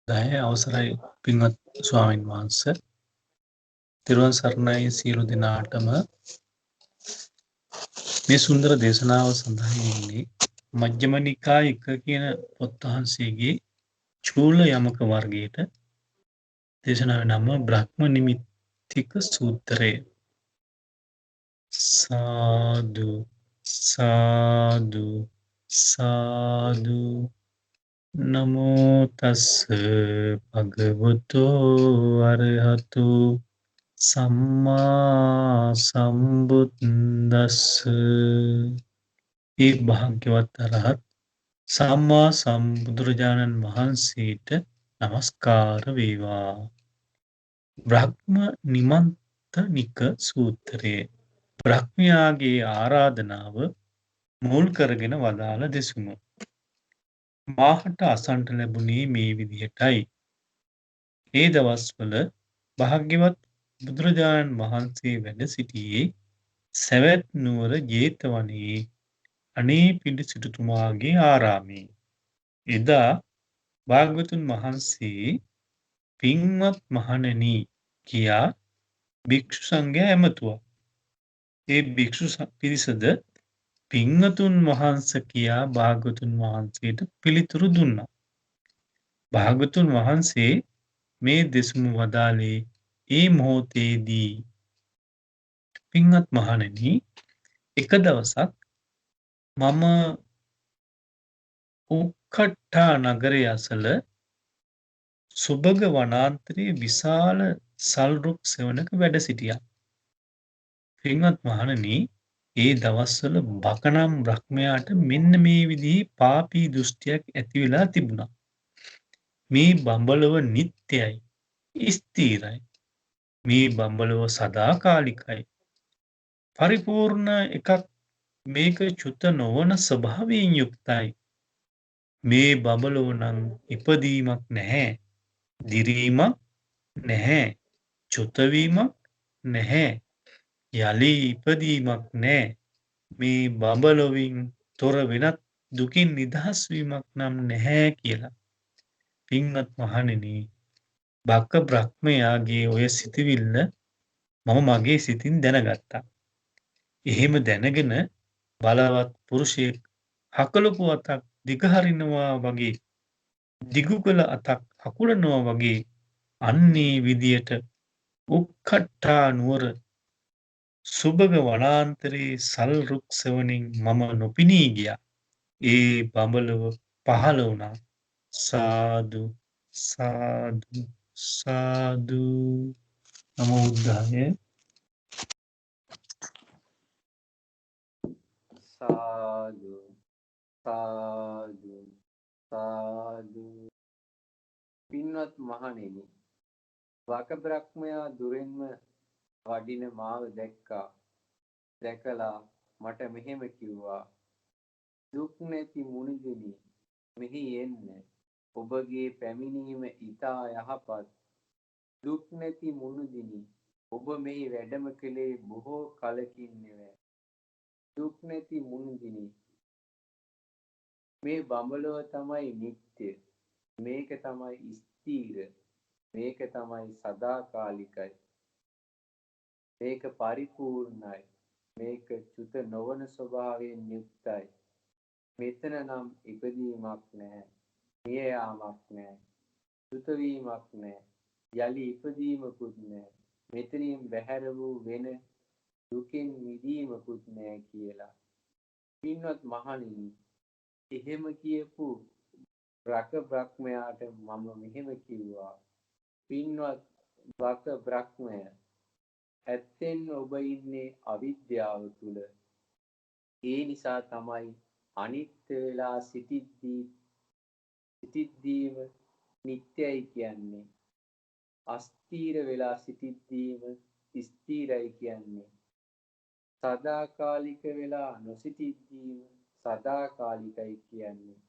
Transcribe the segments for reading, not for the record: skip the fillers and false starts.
දහය අවසරයි පින්වත් ස්වාමීන් වහන්ස තිරුවන් සරණයි සියලු දෙනාටම මේ සුන්දර දේශනාව සඳහන්නේ මජ්ක්‍ධිම නිකාය එක කියන පොත් වහන්සේගේ චූල යමක වර්ගයට දේශනාව නම බ්‍රහ්ම නිමිත්තික සූත්‍රය සාදු සාදු සාදු නමෝ තස්ස භගවතෝ අරහතු සම්මා සම්බුද්දස්ස ඒ භාග්‍යවත් අරහත් සම්මා සම්බුදුරජාණන් වහන්සේට නමස්කාර වේවා. බ්‍රහ්ම නිමන්තනික සූත්‍රයේ බ්‍රහ්මයාගේ ආරාධනාව මුල් කරගෙන වදාළ දෙසුම. මාහට අසන්ට ලැබුණේ මේ විදිහටයි. ඒ දවස්වල භාග්‍යවත් බුදුරජාණන් වහන්සේ වැඩ සිටියේ සැවැත් නුවර ජේතවනයේ අනේ පිඩි සිටුතුමාගේ ආරාමේ. එදා භාග්‍යවතුන් වහන්සේ පින්වත් මහණෙනි කියා භික්ෂු සංඝයා ඇමතුවා. ඒ භික්ෂු පිරිසද පින්වතුන් වහන්ස කියා භාග්‍යවතුන් වහන්සේට පිළිතුරු දුන්නා. භාග්‍යවතුන් වහන්සේ මේ දෙසුම වදාළේ ඒ මොහොතේදී පින්වත් මහණෙනි එක දවසක් මම උක්කට්ඨා නගරය අසල සුභග වනාන්තරයේ විශාල සල්රුක් සෙවණක වැඩ සිටියා. පින්වත් මහණෙනි ඒ දවස්වල බකනම් බ්‍රහ්මයාට මෙන්න මේ විදිහේ පාපී දෘෂ්ටියක් ඇති වෙලා තිබුණා. මේ බඹලව නිට්ටයයි, ස්ථිරයි. මේ බඹලව සදාකාලිකයි. පරිපූර්ණ එකක් මේක චුත නොවන ස්වභාවයෙන් යුක්තයි. මේ බඹලව නම් ඉපදීමක් නැහැ. දිරීමක් නැහැ. චුතවීමක් නැහැ. යළි ඉපදීමක් නැහැ. මේ බඹලොවින් තොර වෙනත් දුකින් නිදහස් වීමක් නම් නැහැ කියලා. පින්වත් මහණෙනි, බක බ්‍රහ්මයාගේ ඔය සිතවිල්ල මම මගේ සිතින් දැනගත්තා. එහෙම දැනගෙන බලවත් පුරුෂයෙක් හකලපු අතක් දිගහරිනවා වගේ දිගු කළ අතක් හකුලනවා වගේ අන්නේ විදියට උක්කට්ඨා නුවර සුභග වනාන්තරයේ සල් රුක් සෙවණින් මම නොපෙනී ගියා. ඒ බඹලව පහළ වුණා. සාදු සාදු සාදු. නමෝ බුද්ධාය. සාදු සාදු සාදු. පින්වත් මහණෙනි, වක බ්‍රහ්මයා දුරින්ම වඩින මාව දැක්කා. දැකලා මට මෙහෙම කිව්වා: දුක් නැති මුනිදිනි, මෙහි එන්න. ඔබගේ පැමිණීම ඊතා යහපත්. දුක් නැති මුනිදිනි, ඔබ මෙහි වැඩම කළේ බොහෝ කලකින් නෙවෙයි. දුක් නැති මුනිදිනි, මේ බඹලව තමයි නිට්ටය. මේක තමයි ස්ථීර. මේක තමයි සදාකාලිකයි. මේක පරිපූර්ණයි. මේක චුත නොවන ස්වභාවයෙන් යුක්තයි. මෙතන නම් ඉපදීමක් නැහැ. මිය යාමක් නැහැ. චුත වීමක් නැහැ. යලි ඉපදීමකුත් නැහැ. මෙතනින් බැහැර වූ වෙන දුකින් මිදීමකුත් නැහැ කියලා. පින්වත් මහණෙනි, එහෙම කියපු බ්‍රක බ්‍රහ්මයාට මම මෙහෙම කිව්වා: පින්වත් බක බ්‍රහ්මය, ඇත්තෙන් ඔබ ඉන්නේ අවිද්‍යාව තුල. ඒ නිසා තමයි අනිත්‍ය වෙලා සිටිද්දීම නිට්ටයයි කියන්නේ. අස්ථීර වෙලා සිටිද්දීම ස්ථිරයි කියන්නේ. සදාකාලික වෙලා නොසිටිද්දීම සදාකාලිකයි කියන්නේ.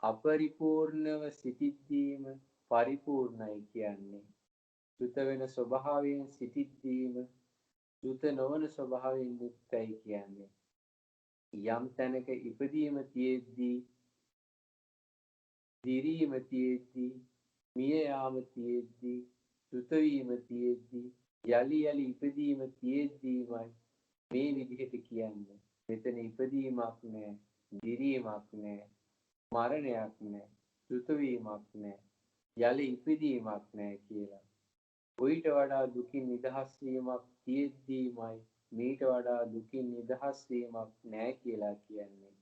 අපරිපූර්ණව සිටිද්දීම පරිපූර්ණයි කියන්නේ. චුත වෙන ස්වභාවයෙන් සිටිද්දීම චුත නොවන ස්වභාවයෙන් යුක්තයි කියන්නේ. යම් තැනක ඉපදීම තියෙද්දී දිරීම තියෙද්දී මිය යාම තියෙද්දී සුත වීම තියෙද්දී යලි යලි ඉපදීම තියෙද්දීමයි මේ විදිහට කියන්නේ. මෙතන ඉපදීමක් නැහැ, දිරීමක් නැහැ, මරණයක් නැහැ, සුත වීමක් නැහැ, යලි ඉපදීමක් නැහැ කියලා. ඊට වඩා දුකින් නිදහස් වීමක් තියෙද්දීමයි මීට වඩා දුකින් නිදහස් වීමක් නැහැ කියලා කියන්නේ.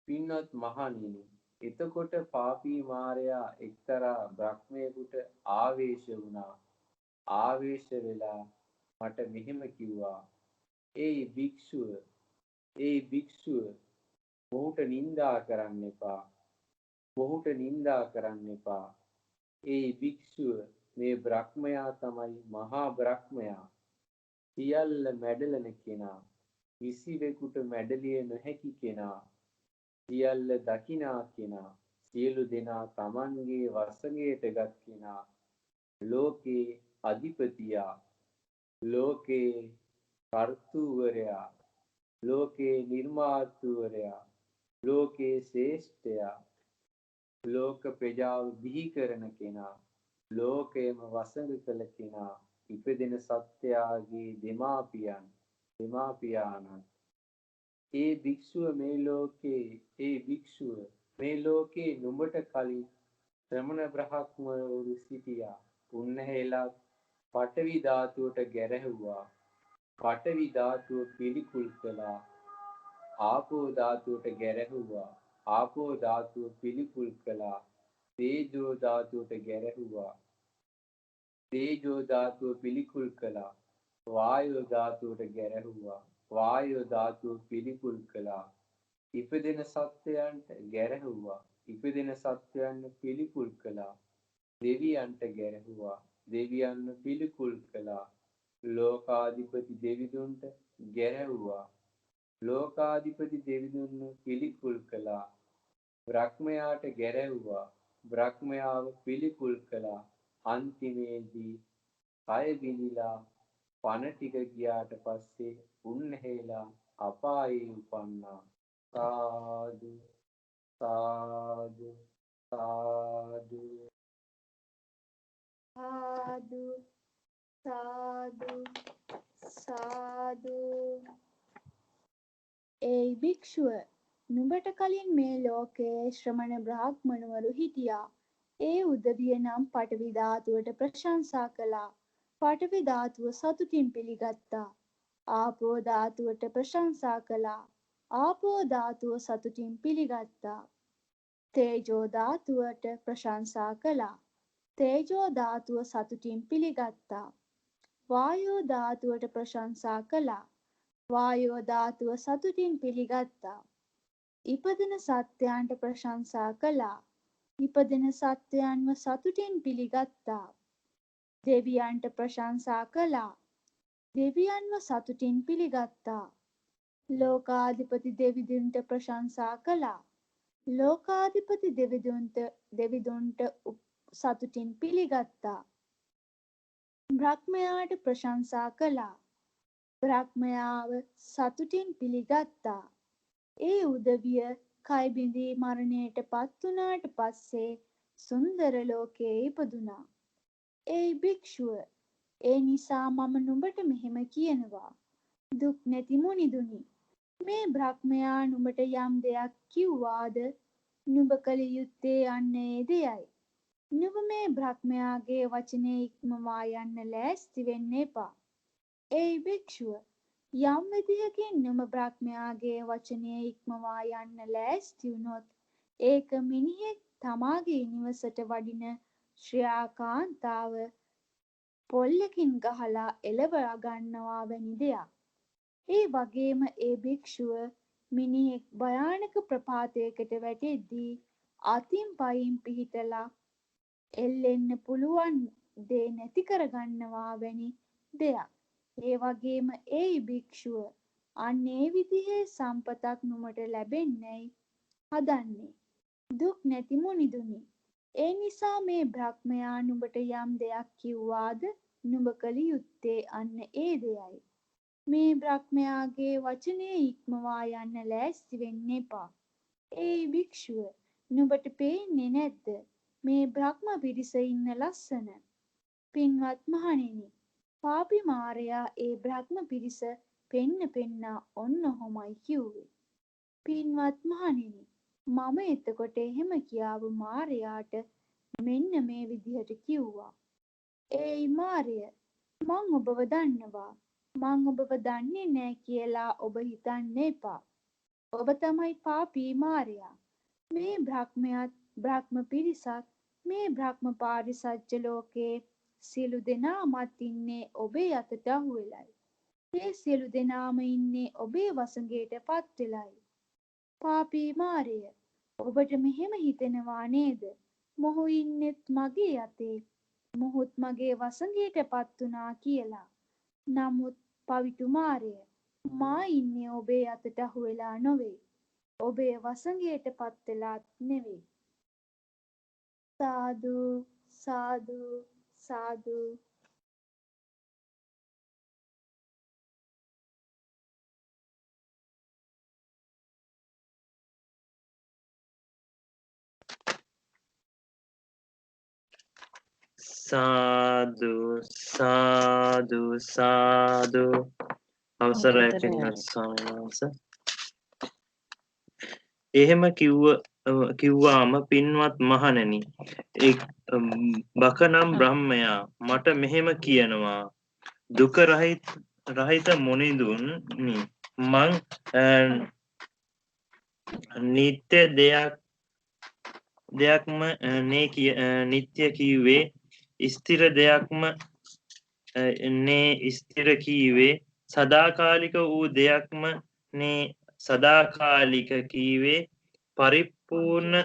පින්වත් මහණෙනි, එතකොට පාපී මාරයා එක්තරා බ්‍රහ්මයෙකුට ආවේශ වුණා. ආවේශ වෙලා මට මෙහෙම කිව්වා, "ඒ භික්ෂුව, මොහුට නිඳා කරන්න එපා. මොහුට නිඳා කරන්න එපා. ඒ භික්ෂුව, මේ බ්‍රහ්මයා තමයි මහා බ්‍රහ්මයා. සියල්ල මැඩලන කෙනා. කිසිවෙකුට මැඩලිය නොහැකි කෙනා. සියල්ල දකිනා කෙනා. සියලු දෙනා තමන්ගේ වසඟයට ගත් කෙනා. ලෝකේ අධිපතියා. ලෝකේ කර්තෘවරයා. ලෝකේ නිර්මාතෘවරයා. ලෝකේ ශ්‍රේෂ්ඨයා. ලෝක ප්‍රජාව බිහි කරන කෙනා. ලෝකයම වසඟ කළ කෙනා. ඉපදෙන සත්‍යයාගේ දෙමාපියාණන්. ඒ භික්ෂුව මේ ලෝකේ නුඹට කලින් ශ්‍රමණ බ්‍රහ්මවරු සිටියා. උන්වහන්සේලා පඨවි ධාතුවට ගැරහුවා. පඨවි ධාතුව පිළිකුල් කළා. ආපෝ ධාතුවට ගැරහුවා. ආපෝ ධාතුව පිළිකුල් කළා. තේජෝ ධාතුවට ගැරහුවා. තේජෝ ධාතුව පිළිකුල් කළා. වායෝ ධාතුවට ගැරහුවා. වායෝ ධාතුව පිළිකුල් කළා. ඉපදෙන සත්වයන්ට ගැරහුවා. ඉපදෙන සත්වයන්ව පිළිකුල් කළා. දෙවියන්ට ගැරහුවා. දෙවියන්ව පිළිකුල් කළා. ලෝකාධිපති දෙවිඳුන්ට ගැරහුවා. ලෝකාධිපති දෙවිඳුන්ව පිළිකුල් කළා. බ්‍රහ්මයාට ගැරහුවා. බ්‍රහ්මයාව පිළිකුල් කළා. අන්තිමේදී කය බිඳිලා පණ ටික ගියාට පස්සේ උන්වහන්සේලා අපායේ උපන්නා. සාදු සාදු සාදු සාදු සාදු සාදු. ඒ භික්ෂුව, නුඹට කලින් මේ ලෝකයේ ශ්‍රමණ බ්‍රාහ්මණවරු හිටියා. ඒ උදවිය නම් පඨවි ධාතුවට ප්‍රශංසා කළා. පඨවි ධාතුව සතුටින් පිළිගත්තා. ආපෝ ධාතුවට ප්‍රශංසා කළා. ආපෝ ධාතුව සතුටින් පිළිගත්තා. තේජෝ ධාතුවට ප්‍රශංසා කළා. තේජෝ ධාතුව සතුටින් පිළිගත්තා. වායෝ ධාතුවට ප්‍රශංසා කළා. වායෝ ධාතුව සතුටින් පිළිගත්තා. ඉපදෙන සත්වයන්ට ප්‍රශංසා කළා. ඉපදෙන සත්වයන්ව සතුටින් පිළිගත්තා. දෙවියන්ට ප්‍රශංසා කළා. දෙවියන්ව සතුටින් පිළිගත්තා. ලෝකාධිපති දෙවිඳුන්ට ප්‍රශංසා කළා. ලෝකාධිපති දෙවිඳුන්ට සතුටින් පිළිගත්තා. බ්‍රහ්මයාට ප්‍රශංසා කළා. බ්‍රහ්මයාව සතුටින් පිළිගත්තා. ඒ උදවිය කය බිඳී මරණයට පත් වුණාට පස්සේ සුන්දර ලෝකයේ ඉපදුනා. ඒ භික්ෂුව, ඒ නිසා මම නුඹට මෙහෙම කියනවා. දුක් නැති මුනිදුනි, මේ බ්‍රහ්මයා නුඹට යම් දෙයක් කිව්වාද නුඹ කළ යුත්තේ අන්න ඒ දෙයයි. නුඹ මේ බ්‍රහ්මයාගේ වචනේ ඉක්මවා යන්න ලෑස්ති වෙන්න එපා. ඒ භික්ෂුව, යම් විදිහකින් නුඹ බ්‍රහ්මයාගේ වචනය ඉක්මවා යන්න ලෑස්ති වුණොත් ඒක මිනිහෙක් තමාගේ නිවසට වඩින ශ්‍රයා කාන්තාව පොල්ලකින් ගහලා එලවා ගන්නවා වැනි දෙයක්. ඒ වගේම ඒ භික්ෂුව මිනිහෙක් භයානක ප්‍රපාතයකට වැටෙද්දී අතින් පයින් පිහිටලා එල්ලෙන්න පුළුවන් දේ නැති කරගන්නවා වැනි දෙයක්. ඒ වගේම ඒ භික්ෂුව අන්න ඒ විදිහේ සම්පතක් නුඹට ලැබෙන්නයි හදන්නේ. දුක් නැති මුනිදුනි. ඒ නිසා මේ බ්‍රහ්මයා නුඹට යම් දෙයක් කිව්වාද නුඹ කළ යුත්තේ අන්න ඒ දෙයයි. මේ බ්‍රහ්මයාගේ වචනේ ඉක්මවා යන්න ලෑස්ති වෙන්න එපා. ඒ භික්ෂුව, නුඹට පේන්නේ නැද්ද මේ බ්‍රහ්ම පිරිස ඉන්න ලස්සන? පින්වත් මහණෙනි, පාපි මාරයා ඒ බ්‍රහ්ම පිරිස පෙන්න පෙන්නා ඔන්න ඔහොමයි කිව්වේ. පින්වත් මහණෙනි, මම එතකොට එහෙම කියාපු මාරයාට මෙන්න මේ විදිහට කිව්වා. ඒයි මාරය, මං ඔබව දන්නවා. මං ඔබව දන්නේ නෑ කියලා ඔබ හිතන්න එපා. ඔබ තමයි පාපී මාරයා. මේ බ්‍රහ්මයාත් බ්‍රහ්ම පිරිසත් මේ බ්‍රහ්ම පාරිසජ්ජ ලෝකයේ සියලු දෙනාමත් ඉන්නේ ඔබේ අතට අහුවෙලයි. ඒ සියලු දෙනාම ඉන්නේ ඔබේ වසඟයට පත් වෙලයි. පාපී මාරය, ඔබට මෙහෙම හිතෙනවා නේද? මොහු ඉන්නෙත් මගේ අතේ. මොහුත් මගේ වසඟයට පත් වුණා කියලා. නමුත් පවිටු මාරය, මා ඉන්නේ ඔබේ අතට අහුවෙලා නොවේ. ඔබේ වසඟයට පත් වෙලාත් නෙවෙයි. සාදු සාදු සාදු. සාදු සාදු සාදු. අවසරයි පින්වත් ස්වාමීන් වහන්සේ. එහෙම කිව්වාම පින්වත් මහණෙනි, බකනම් බ්‍රහ්මයා මට මෙහෙම කියනවා. දුක රහිත මුනිඳුනි, මං නිත්‍ය දෙයක්ම නිත්‍ය කීවේ, ස්ථිර දෙයක්ම නේ ස්ථිර කීවේ, සදාකාලික වූ දෙයක්ම නේ සදාකාලික කීවේ, පරිපූර්ණ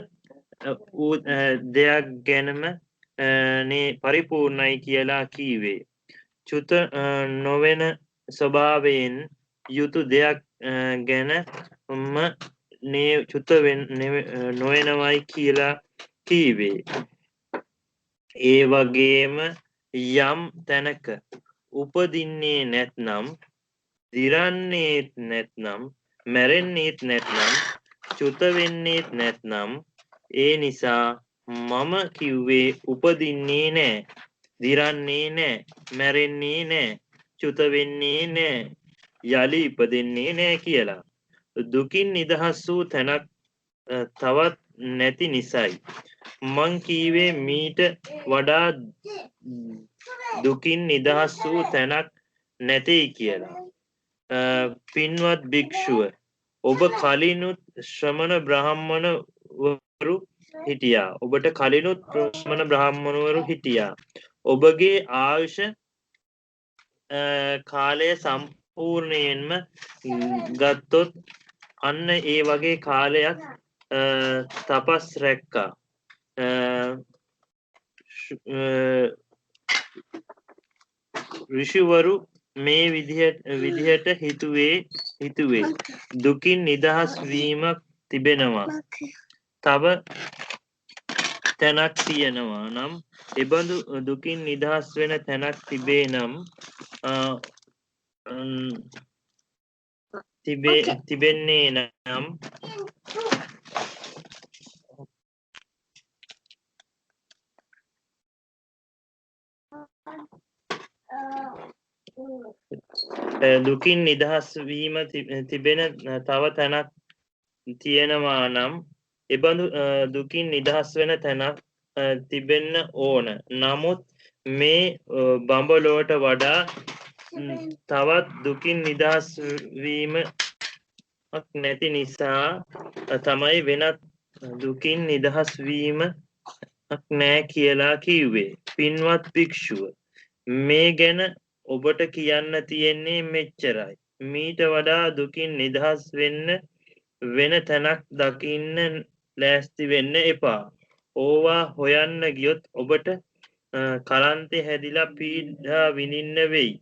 වූ දෙයක් ගැනම නේ පරිපූර්ණයි කියලා කීවේ. චුත නොවන ස්වභාවයෙන් යුතු දෙයක් ගැනම නේ චුත නොවනවයි කියලා කීවේ. ඒ වගේම යම් තැනක උපදින්නේ නැත්නම්, දිරන්නේත් නැත්නම්, මැරෙන්නේත් නැත්නම්, චුත වෙන්නේත් නැත්නම්, ඒ නිසා මම කිව්වේ උපදින්නේ නෑ, දිරන්නේ නෑ, මැරෙන්නේ නෑ, චුත වෙන්නේ නෑ, යලි ඉපදෙන්නේ නෑ කියලා. දුකින් නිදහස් වූ තැනක් තවත් නැති නිසයි මං කීවේ මීට වඩා දුකින් නිදහස් වූ තැනක් නැtei කියලා. පින්වත් භික්ෂුව, ඔබ කලිනුත් ශ්‍රමණ බ්‍රාහ්මණවරු හිටියා. ඔබට කලිනුත් ශ්‍රමණ බ්‍රාහ්මණවරු හිටියා. ඔබගේ ආයුෂ කාලය සම්පූර්ණයෙන්ම ගත්තොත් අන්න ඒ වගේ කාලයක් තපස් රැක්කා. ඍෂිවරු මේ විදිහට හිතුවේ දුකින් නිදහස් වීමක් තිබෙනවා. තව තැනක් තියෙනවා නම්, එබඳු දුකින් නිදහස් වෙන තැනක් තිබේ නම් තිබෙන්නේ නම් දුකින් නිදහස් වීම තිබෙන තව තැනක් තියෙනවා නම්, එබඳු දුකින් නිදහස් වෙන තැනක් තිබෙන්න ඕන. නමුත් මේ බඹලොවට වඩා තවත් දුකින් නිදහස් වීමක් නැති නිසා තමයි වෙනත් දුකින් නිදහස් වීමක් නෑ කියලා කිව්වේ. පින්වත් භික්ෂුව, මේ ගැන ඔබට කියන්න තියෙන්නේ මෙච්චරයි. මීට වඩා දුකින් නිදහස් වෙන්න වෙන තැනක් දකින්න ලෑස්ති වෙන්න එපා. ඕවා හොයන්න ගියොත් ඔබට කලන්තේ හැදිලා පීඩා විඳින්න වෙයි.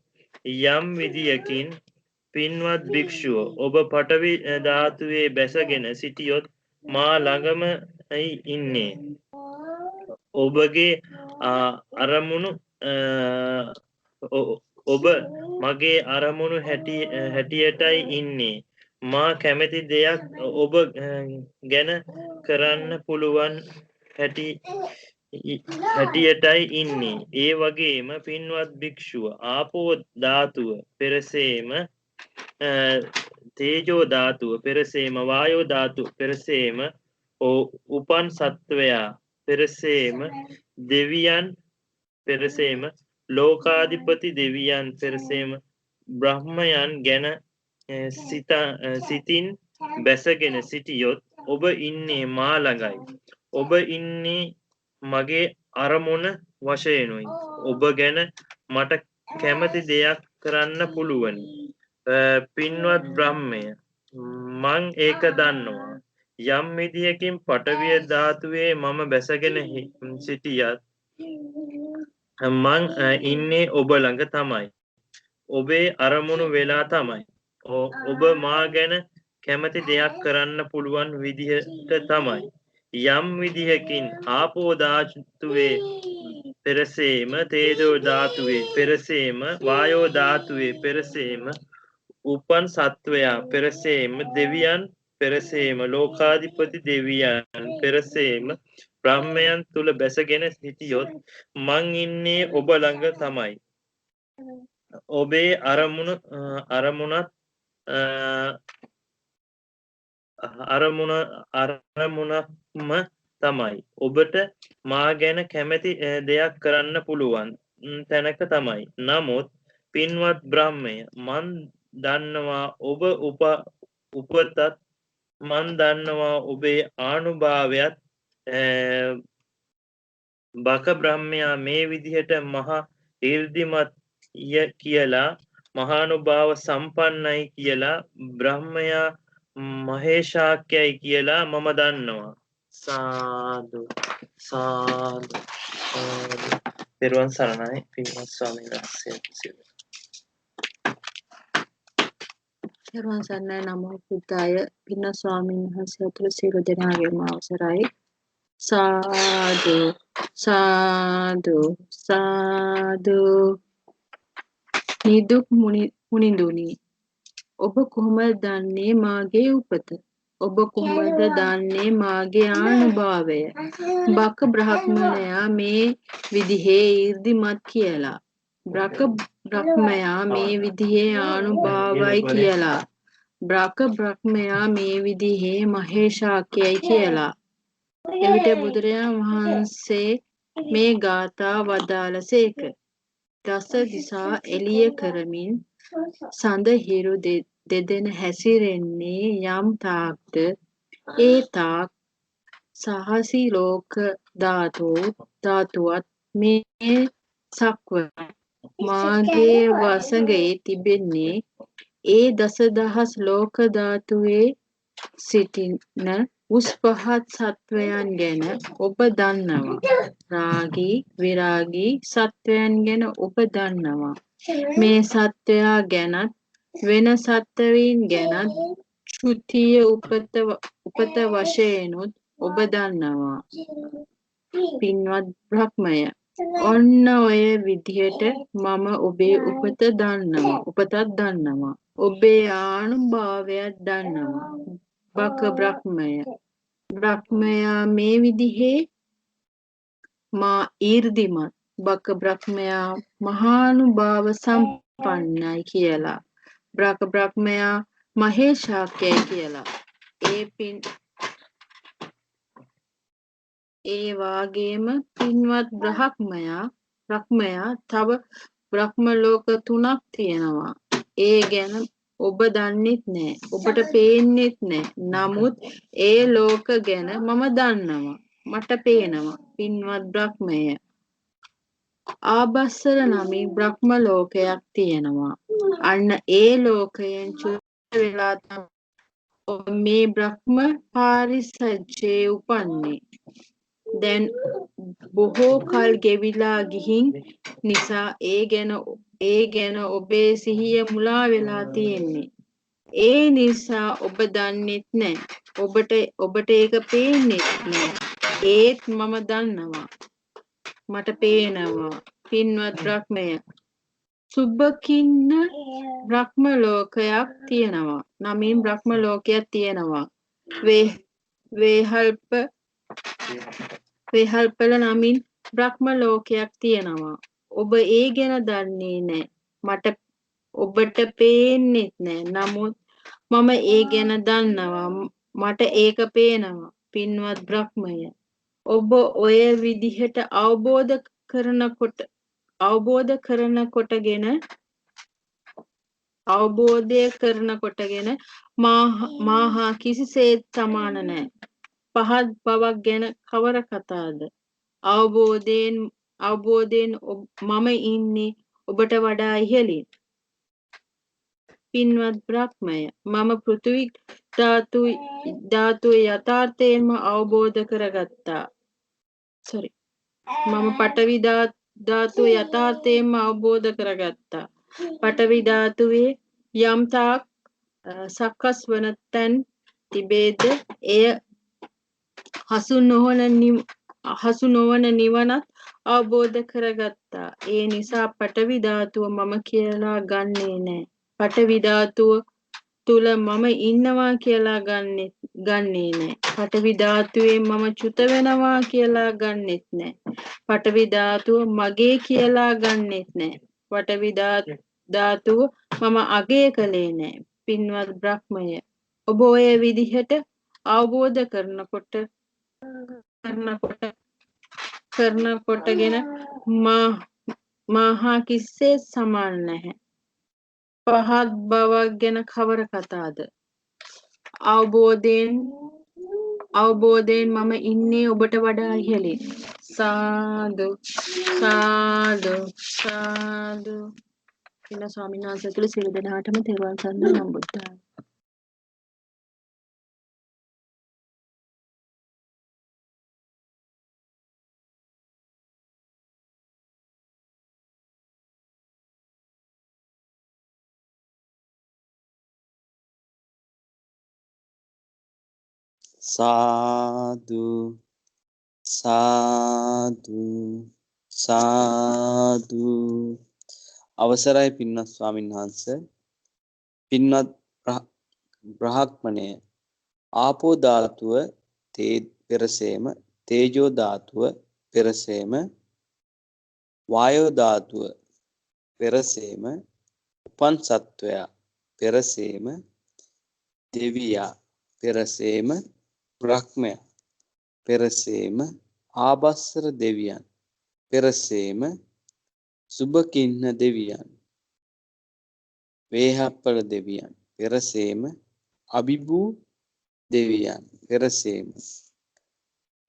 යම් විදියකින් පින්වත් භික්ෂුව, ඔබ පඨවි ධාතුවේ බැසගෙන සිටියොත් මා ළඟමයි ඉන්නේ. ඔබගේ අරමුණු ඔබ මගේ අරමුණු හැටියටයි ඉන්නේ. මා කැමති දෙයක් ඔබ ගැන කරන්න පුළුවන් හැටියටයි ඉන්නේ. ඒ වගේම පින්වත් භික්ෂුව ආපෝ ධාතුව පෙරසේම තේජෝ ධාතුව පෙරසේම වායෝ ධාතුව පෙරසේම උපන් සත්වයා පෙරසේම දෙවියන් පෙරසේම ලෝකාධිපති දෙවියන් පෙරසේම බ්‍රහ්මයන් ගැන සිතින් බැසගෙන සිටියොත් ඔබ ඉන්නේ මා ළඟයි. ඔබ ඉන්නේ මගේ අරමුණ වශයෙන්ුයි. ඔබ ගැන මට කැමති දෙයක් කරන්න පුළුවනි. පින්වත් බ්‍රහ්මය මං ඒක දන්නවා. යම් විදියකින් පඨවි ධාතුවේ මම බැසගෙන සිටියත් මං ඉන්නේ ඔබ ළඟ තමයි. ඔබේ අරමුණු වෙලා තමයි. ඔබ මා ගැන කැමති දෙයක් කරන්න පුළුවන් විදිහට තමයි. යම් විදිහකින් ආපෝ ධාතුවේ පෙරසේම තේජෝ ධාතුවේ පෙරසේම වායෝ ධාතුවේ පෙරසේම උපන් සත්වයා පෙරසේම දෙවියන් පෙරසේම ලෝකාධිපති දෙවියන් පෙරසේම බ්‍රහ්මයන් තුල බැසගෙන සිටියොත් මං ඉන්නේ ඔබ ළඟ තමයි. ඔබේ අරමුණක්ම තමයි. ඔබට මා ගැන කැමති දෙයක් කරන්න පුළුවන් තැනක තමයි. නමුත් පින්වත් බ්‍රහ්මය මන් දන්නවා ඔබ උපතත් මන් දන්නවා ඔබේ ආනුභාවයත් බක බ්‍රහ්මයා මේ විදිහට මහා ඍද්ධිමත් කියලා මහානුභාව සම්පන්නයි කියලා බ්‍රහ්මයා මහේශාක්‍යයි කියලා මම දන්නවා. සාදු සාදු පෙරවන් සරණයි පින්වත් ස්වාමීන් වහන්සේ. පෙරවන් සරණයි නමෝ බුද්ධාය. පින්වත් ස්වාමීන් වහන්සේ අතුළු සියලු දෙනාගේම අවසරයි. සාදු සාදු සාදු. නිදුක් මුනිඳුනි, ඔබ කොහොමද දන්නේ මාගේ උපත? ඔබ කොහොමද දන්නේ මාගේ ආනුභාවය? බක බ්‍රහ්මණයා මේ විදිහේ ඍද්ධිමත් කියලා. බ්‍රක බ්‍රහ්මයා මේ විදිහේ ආනුභාවයි කියලා. බ්‍රක බ්‍රහ්මයා මේ විදිහේ මහේශාක්‍යයි කියලා. එවිට බුදුරජාණන් වහන්සේ මේ ගාථා වදාළසේක. දස දිසා එළිය කරමින් සඳ හිරු දෙදෙන හැසිරෙන්නේ යම් තාක්ද ඒ තාක් සහසි ලෝක ධාතුවත් මේ සක්වල මාගේ වසඟයේ තිබෙන්නේ ඒ දසදහස් ලෝක ධාතුවේ සිටින උස් පහත් සත්වයන් ගැන ඔබ දන්නවා. රාගී විරාගී සත්වයන් ගැන ඔබ දන්නවා. මේ සත්වයා ගැනත් වෙන සත්වයින් ගැනත් චුතිය උපත වශයෙන්ුත් ඔබ දන්නවා. පින්වත් බ්‍රහ්මය, ඔන්න ඔය විදිහට මම ඔබේ උපතත් දන්නවා. ඔබේ ආනුභාවයත් දන්නවා. බක බ්‍රහ්මයා මේ විදිහේ මා ඊර්දිමත් බක බ්‍රහ්මයා මහානුභාව සම්පන්නයි කියලා. බ්‍රක බ්‍රහ්මයා මහේශාක්‍යයි කියලා. ඒ වාගේම පින්වත් බ්‍රහ්මයා තව බ්‍රහ්ම ලෝක 3ක් තියෙනවා. ඒ ගැන ඔබ දන්නෙත් නෑ. ඔබට පේන්නෙත් නෑ. නමුත් ඒ ලෝක ගැන මම දන්නවා. මට පේනවා. පින්වත් බ්‍රහ්මය. ආභස්සර නමින් බ්‍රහ්ම ලෝකයක් තියෙනවා. අන්න ඒ ලෝකයෙන් චුත වෙලා තමයි මේ බ්‍රහ්ම පාරිසජ්ජේ උපන්නේ. දැන් බොහෝ කල් ගෙවිලා ගිහින් නිසා ඒ ගැන ඔබේ සිහිය මුලා වෙලා තියෙන්නේ. ඒ නිසා ඔබ දන්නෙත් නෑ. ඔබට ඒක පේන්නෙත් නෑ. ඒත් මම දන්නවා. මට පේනවා. පින්වත් බ්‍රහ්මය. සුභකින්න බ්‍රහ්ම ලෝකයක් තියෙනවා. නමින් බ්‍රහ්ම ලෝකයක් තියෙනවා. වේහල්පල නමින් බ්‍රහ්ම ලෝකයක් තියෙනවා. ඔබ ඒ ගැන දන්නේ නැහැ. ඔබට පේන්නෙත් නැහැ. නමුත් මම ඒ ගැන දන්නවා. මට ඒක පේනවා. පින්වත් බ්‍රහ්මය. ඔබ ඔය විදිහට අවබෝධය කරනකොටගෙන මාහා කිසිසේත් සමාන නැහැ. පහත් බවක් ගැන කවර කතාද? අවබෝධයෙන් මම ඉන්නේ ඔබට වඩා ඉහළින්. පින්වත් බ්‍රහ්මය, මම පෘථිවි ධාතුවේ යථාර්ථයෙන්ම අවබෝධ කරගත්තා. මම පඨවි ධාතුවේ යථාර්ථයෙන්ම අවබෝධ කරගත්තා. පඨවි ධාතුවේ යම් තාක් සකස් වන තැන් තිබේද, එය හසු නොවන නිවනත් අවබෝධ කරගත්තා. ඒ නිසා පඨවි ධාතුව මම කියලා ගන්නෙ නෑ. පඨවි ධාතුව තුල මම ඉන්නවා කියලා ගන්නෙ නෑ. පඨවි ධාතුවේ මම චුත වෙනවා කියලා ගන්නෙත් නෑ. පඨවි ධාතුව මගේ කියලා ගන්නෙත් නෑ. පඨවි ධාතුව මම අගය කළේ නෑ. පින්වත් බ්‍රහ්මය, ඔබ ඔය විදිහට අවබෝධ කරනකොටගෙන මාහා කිසිසේත් සමාන නැහැ. පහත් බවක් ගැන කවර කතාද? අවබෝධයෙන් මම ඉන්නේ ඔබට වඩා ඉහළින්. සාදු සාදු සාදු. පින ස්වාමීන් වහන්සේ තුළ සියලු දෙනාටම තෙරුවන් සරණයි. නම් බුද්ධාය. සාදු සාදු සාදු. අවසරයි පින්වත් ස්වාමීන් වහන්සේ. පින්වත් බ්‍රාහ්මණය, ආපෝ ධාතුව පෙරසේම, තේජෝ ධාතුව පෙරසේම, වායෝ ධාතුව පෙරසේම, උපන් සත්වයා පෙරසේම, දෙවියා පෙරසේම, බ්‍රහ්මයා පෙරසේම, ආභස්සර දෙවියන් පෙරසේම, සුභකින්න දෙවියන්, වේහප්පල දෙවියන් පෙරසේම, අභිභූ දෙවියන් පෙරසේම.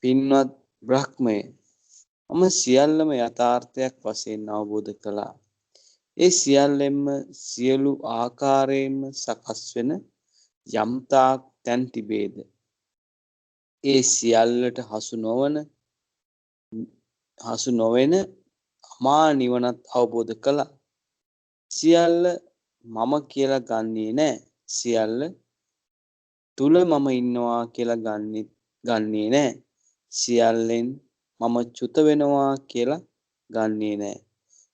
පින්වත් බ්‍රහ්මය, මම සියල්ලම යථාර්ථයක් වශයෙන් අවබෝධ කළා. ඒ සියල්ලෙන්ම සියලු ආකාරයෙන්ම සකස් වෙන යම්තාක් තැන් තිබේද, ඒ සියල්ලට හසු නොවන අමා නිවනත් අවබෝධ කළා. සියල්ල මම කියලා ගන්නේ නෑ. සියල්ල තුල මම ඉන්නවා කියලා ගන්නේ නෑ. සියල්ලෙන් මම චුත වෙනවා කියලා ගන්නේ නෑ.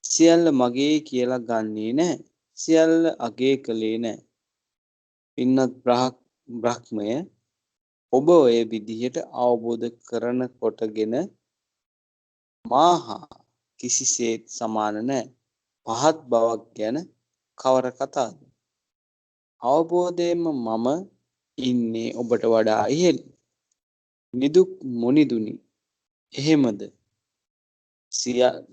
සියල්ල මගේ කියලා ගන්නේ නෑ. සියල්ල අගේ කළේ නෑ. පින්වත් බ්‍රහ්මය, ඔබ ඔය විදිහට අවබෝධ කරනකොටගෙන මාහා කිසිසේත් සමාන නෑ. පහත් බවක් ගැන කවර කතාද? අවබෝධයෙන්ම මම ඉන්නේ ඔබට වඩා ඉහළින්. නිදුක් මොනිදුනි. එහෙමද?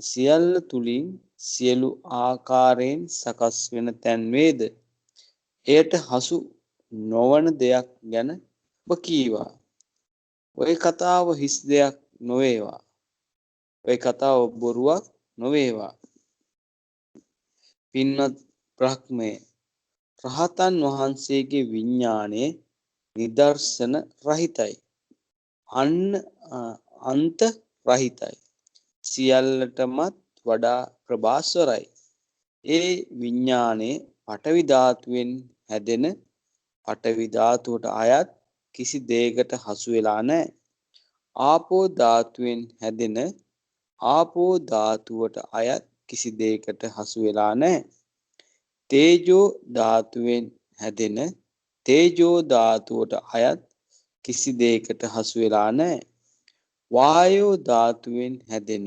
සියල්ල තුලින් සියලු ආකාරයෙන් සකස් වෙන තැන් වේද, එයට හසු නොවන දෙයක් ගැන ඔබ කීවා. ඔය කතාව හිස් දෙයක් නොවේවා. ඔය කතාව බොරුවක් නොවේවා. පින්වත් බ්‍රහ්මය, රහතන් වහන්සේගේ විඥානයේ නිදර්ශන රහිතයි. අන්ත රහිතයි. සියල්ලටමත් වඩා ප්‍රභාස්වරයි. ඒ විඥානයේ පඨවි ධාතුවෙන් හැදෙන, පඨවි ධාතුවට අයත් කිසි දෙයකට හසු වෙලා නැහැ. ආපෝ ධාතුවෙන් හැදෙන, ආපෝ ධාතුවට අයත් කිසි දෙයකට හසු වෙලා නැහැ. තේජෝ ධාතුවෙන් හැදෙන තේජෝ ධාතුවට අයත් කිසි දෙයකට හසු වෙලා නැහැ. වායෝ ධාතුවෙන් හැදෙන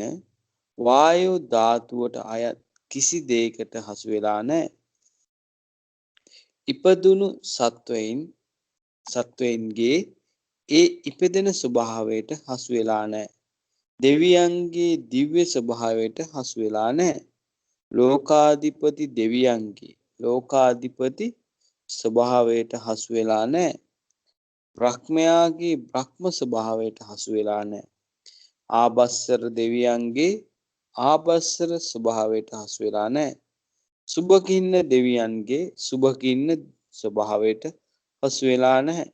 වායෝ ධාතුවට අයත් කිසි දෙයකට හසු වෙලා නැහැ. ඉපදුණු සත්වයින්ගේ ඒ ඉපදෙන ස්වභාවයට හසු වෙලා නැහැ. දෙවියන්ගේ දිව්‍ය ස්වභාවයට හසු වෙලා නැහැ. ලෝකාධිපති දෙවියන්ගේ ලෝකාධිපති ස්වභාවයට හසු වෙලා නැහැ. බ්‍රහ්මයාගේ බ්‍රහ්ම ස්වභාවයට හසු වෙලා නැහැ. ආබස්සර දෙවියන්ගේ ආබස්සර ස්වභාවයට හසු වෙලා නැහැ. සුභකින්න දෙවියන්ගේ සුභකින්න ස්වභාවයට හසු වෙලා නැහැ.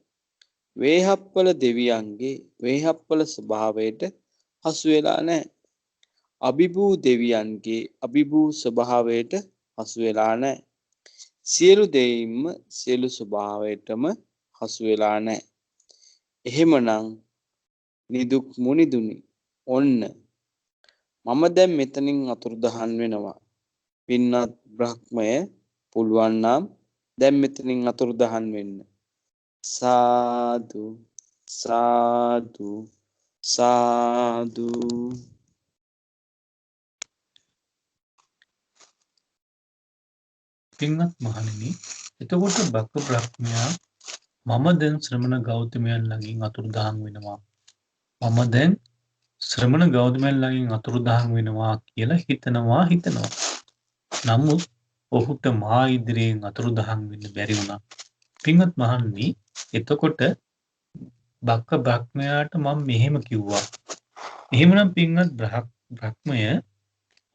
වේහප්පල දෙවියන්ගේ වේහප්පල ස්වභාවයට හසු වෙලා නැහැ. අභිභූ දෙවියන්ගේ අභිභූ ස්වභාවයට හසු වෙලා නැහැ. සියලු දෙයින්ම සියලු ස්වභාවයටම හසු වෙලා නැහැ. එහෙමනම් නිදුක් මුනිදුනි ඔන්න මම දැන් මෙතනින් අතුරුදහන් වෙනවා. පින්වත් බ්‍රහ්මය පුළුවන් නම් දැන් මෙතනින් අතුරුදහන් වෙන්න. සාදු සාදු සාදු. පින්වත් මහණෙනි, එතකොට බක බ්‍රහ්මයා මම දැන් ශ්‍රමණ ගෞතමයන් ළඟින් අතුරුදහන් වෙනවා. මම දැන් ශ්‍රමණ ගෞතමයන් ළඟින් අතුරුදහන් වෙනවා කියලා හිතනවා. නමුත් ඔහුට මා ඉදිරියෙන් අතුරුදහන් වෙන්න බැරි වුණා. පින්වත් මහණෙනි, එතකොට බක බ්‍රහ්මයාට මම මෙහෙම කිව්වා. එහෙමනම් පින්වත් බ්‍රහ්මය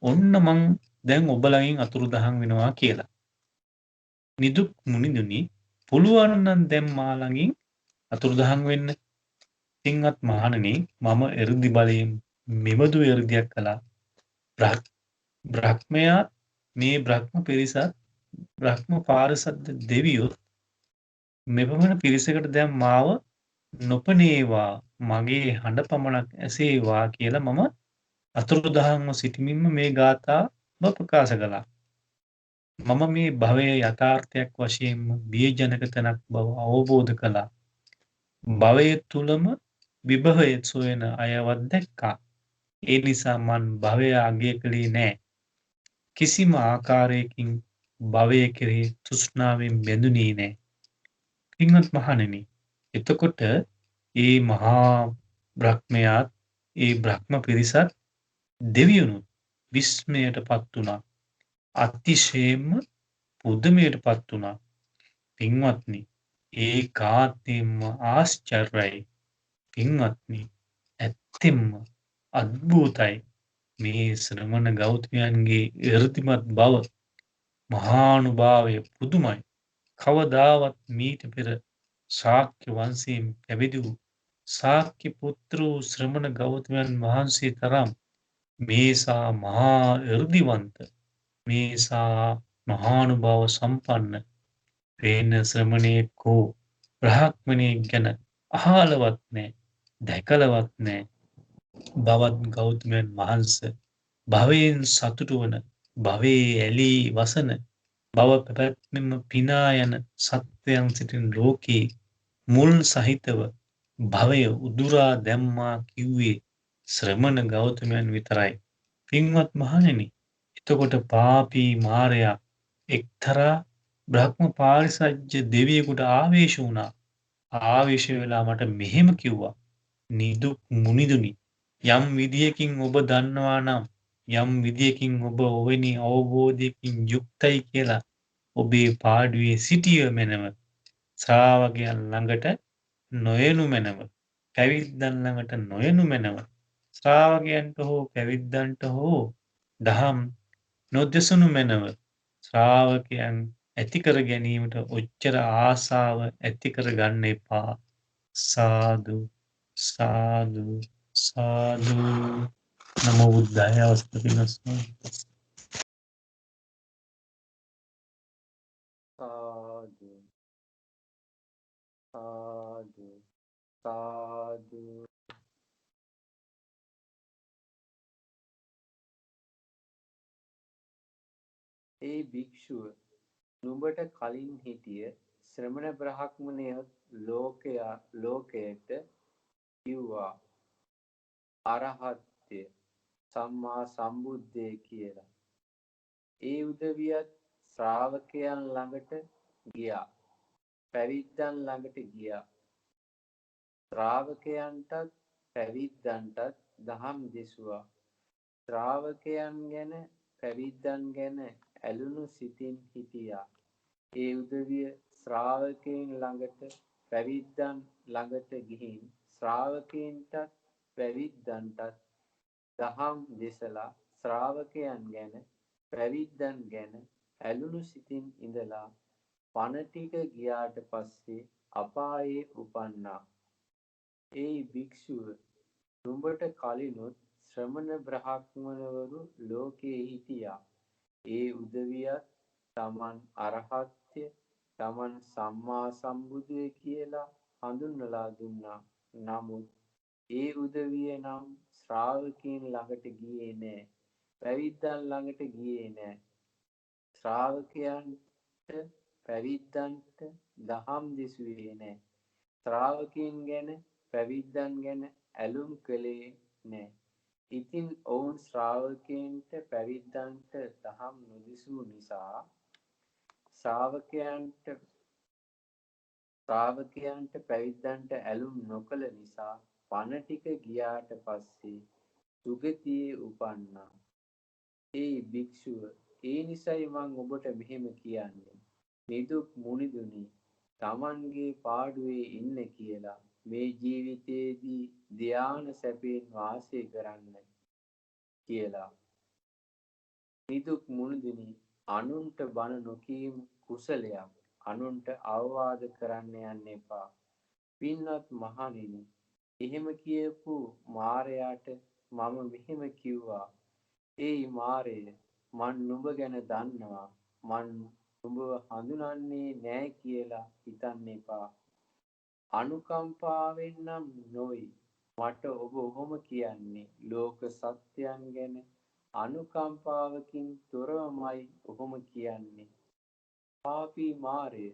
ඔන්න මං දැන් ඔබ ළඟින් අතුරුදහන් වෙනවා කියලා. නිදුක් මුනිදුනි පුළුවන් නම් දැන් මා ළඟින් අතුරුදහන් වෙන්න. පින්වත් මහණෙනි, මම එ르දි බලයෙන් මෙබඳු එ르දියක් කළා. බ්‍රහ්මයා මේ බ්‍රහ්ම පිරිසත් බ්‍රහ්ම පාරිසද්ද දෙවියොත් මෙපමණ පිරිසකට දැන් මාව නොපනේවා මගේ හඬ පමණක් ඇසේවා කියලා මම අතුරුදහන්ව සිටිමින්ම මේ ගාථාව ප්‍රකාශ කළා. මම මේ භවයේ යථාර්ථයක් වශයෙන්ම බියජනක තැනක් බව අවබෝධ කළා. භවය තුලම විභවය සොයන අයවත් දැක්කා. ඒ නිසා මන් භවය අගය කළේ නෑ. කිසිම ආකාරයකින් භවය කෙරෙහි තෘෂ්ණාවෙන් බැඳුනේ නෑ. පින්වත් මහණෙනි, එතකොට ඒ මහා බ්‍රහ්මයාත් ඒ බ්‍රහ්ම පිරිසත් දෙවියනුත් විස්මයට පත් වුණා. අතිශයම පුදුමයට පත් වුණා. පින්වත්නි, ඒ කාන්තේම ආශ්චර්යයි. පින්වත්නි, ඇත්තෙන්ම අద్භූතයි. මේ ශ්‍රමණ ගෞතමයන්ගේ එර්තිමත් බව මහානුභාවය පුදුමයි. කවදාවත් මීට පෙර ශාක්‍ය වංශයෙන් පැවිදි වූ ශාක්‍ය පුත්‍ර වූ ශ්‍රමණ ගෞතමයන් වහන්සේ තරම් මේසා මහා එර්දිවන්ත මේසා මහානුභාව සම්පන්න වෙන ශ්‍රමණයෙක් හෝ බ්‍රාහ්මණයෙක් ගැන අහලවත් නැහැ, දැකලවත් නැහැ. බවත් ගෞතමයන් වහන්සේ භවයෙන් සතුටු වන භවයේ ඇලී වසන භව පැවැත්මෙන්ම පිනා යන සත්වයන් සිටින ලෝකේ මුල් සහිතව භවය උදුරා දැම්මා කිව්වේ ශ්‍රමණ ගෞතමයන් විතරයි. පින්වත් මහණෙනි, එතකොට පාපී මාරයා එක්තරා බ්‍රහ්ම පාරිසජ්‍ය දෙවියෙකුට ආවේශ වුණා. ආවේශ වෙලා මට මෙහෙම කිව්වා. නිදුක් මුනිදුනි, යම් විදියකින් ඔබ දන්නවා නම් යම් විදියකින් ඔබ ඔවැනි අවබෝධයකින් යුක්තයි කියලා ඔබේ පාඩුවේ සිටිය මැනව. ශ්‍රාවකයන් ළඟට නොයනු මැනව. පැවිද්දන් ළඟට නොයනු මැනව. ශ්‍රාවකයන්ට හෝ පැවිද්දන්ට හෝ දහම් නොදෙසනු මැනව. ශ්‍රාවකයන් ඇති කර ගැනීමට ඔච්චර ආසාව ඇති කර ගන්න එපා. සාදු සාදු සාදු. නමෝ බුද්ධාය. අවස්ථිනස්. සාදු සාදු සාදු. ඒ භික්ෂුව නුඹට කලින් හිටිය ශ්‍රමණ බ්‍රාහ්මණයොත් ලෝකයට කිව්වා අරහත්ය සම්මා සම්බුද්ධය කියලා. ඒ උදවියත් ශ්‍රාවකයන් ළඟට ගියා. පැවිද්දන් ළඟට ගියා. ශ්‍රාවකයන්ටත් පැවිද්දන්ටත් දහම් දෙසුවා. ශ්‍රාවකයන් ගැන පැවිද්දන් ගැන ඇලුණු සිතින් හිටියා. ඒ උදවිය ශ්‍රාවකයන් ළඟට පැවිද්දන් ළඟට ගිහින් ශ්‍රාවකයන්ටත් පැවිද්දන්ටත් දහම් දෙසලා ශ්‍රාවකයන් ගැන පැවිද්දන් ගැන ඇලුණු සිතින් ඉඳලා පණ ටික ගියාට පස්සේ අපායේ උපන්නා. ඒ භික්ෂුව නුඹට කලිනුත් ශ්‍රමණ බ්‍රාහ්මණවරු ලෝකයේ හිටියා. ඒ උදවියත් තමන් අරහත්ය තමන් සම්මා සම්බුදුය කියලා හඳුන්වලා දුන්නා. නමුත් ඒ උදවිය නම් ශ්‍රාවකයන් ළඟට ගියේ නෑ. පැවිද්දන් ළඟට ගියේ නෑ. ශ්‍රාවකයන්ට පැවිද්දන්ට දහම් දෙසුවේ නෑ. ශ්‍රාවකයන් ගැන පැවිද්දන් ගැන ඇලුම් කළේ නෑ. ඉතින් ඔවුන් ශ්‍රාවකයන්ට පැවිද්දන්ට දහම් නොදෙසූ නිසා ශ්‍රාවකයන්ට පැවිද්දන්ට ඇලුම් නොකළ නිසා පණ ටික ගියාට පස්සේ සුගතියේ උපන්නා. ඒ භික්ෂුව ඒ නිසයි මං ඔබට මෙහෙම කියන්නේ. නිදුක් මුනිදුනි තමන්ගේ පාඩුවේ ඉන්න කියලා මේ ජීවිතයේදී ධ්‍යාන සැපයෙන් වාසය කරන්න කියලා. නිදුක් මුනිදුනි අනුන්ට බණ නොකීම කුසලයක්. අනුන්ට අවවාද කරන්න යන්න එපා. පින්වත් මහණෙනි එහෙම කියපු මාරයාට මම මෙහෙම කිව්වා. ඒයි මාරය මන් නුඹ ගැන දන්නවා. මන් නුඹව හඳුනන්නේ නෑ කියලා හිතන්න එපා. අනුකම්පාවෙන් නම් නොයි මට ඔබ ඔහොම කියන්නේ. ලෝක සත්‍යයන් ගැන අනුකම්පාවකින් තොරවමයි ඔහොම කියන්නේ. පාපී මාරය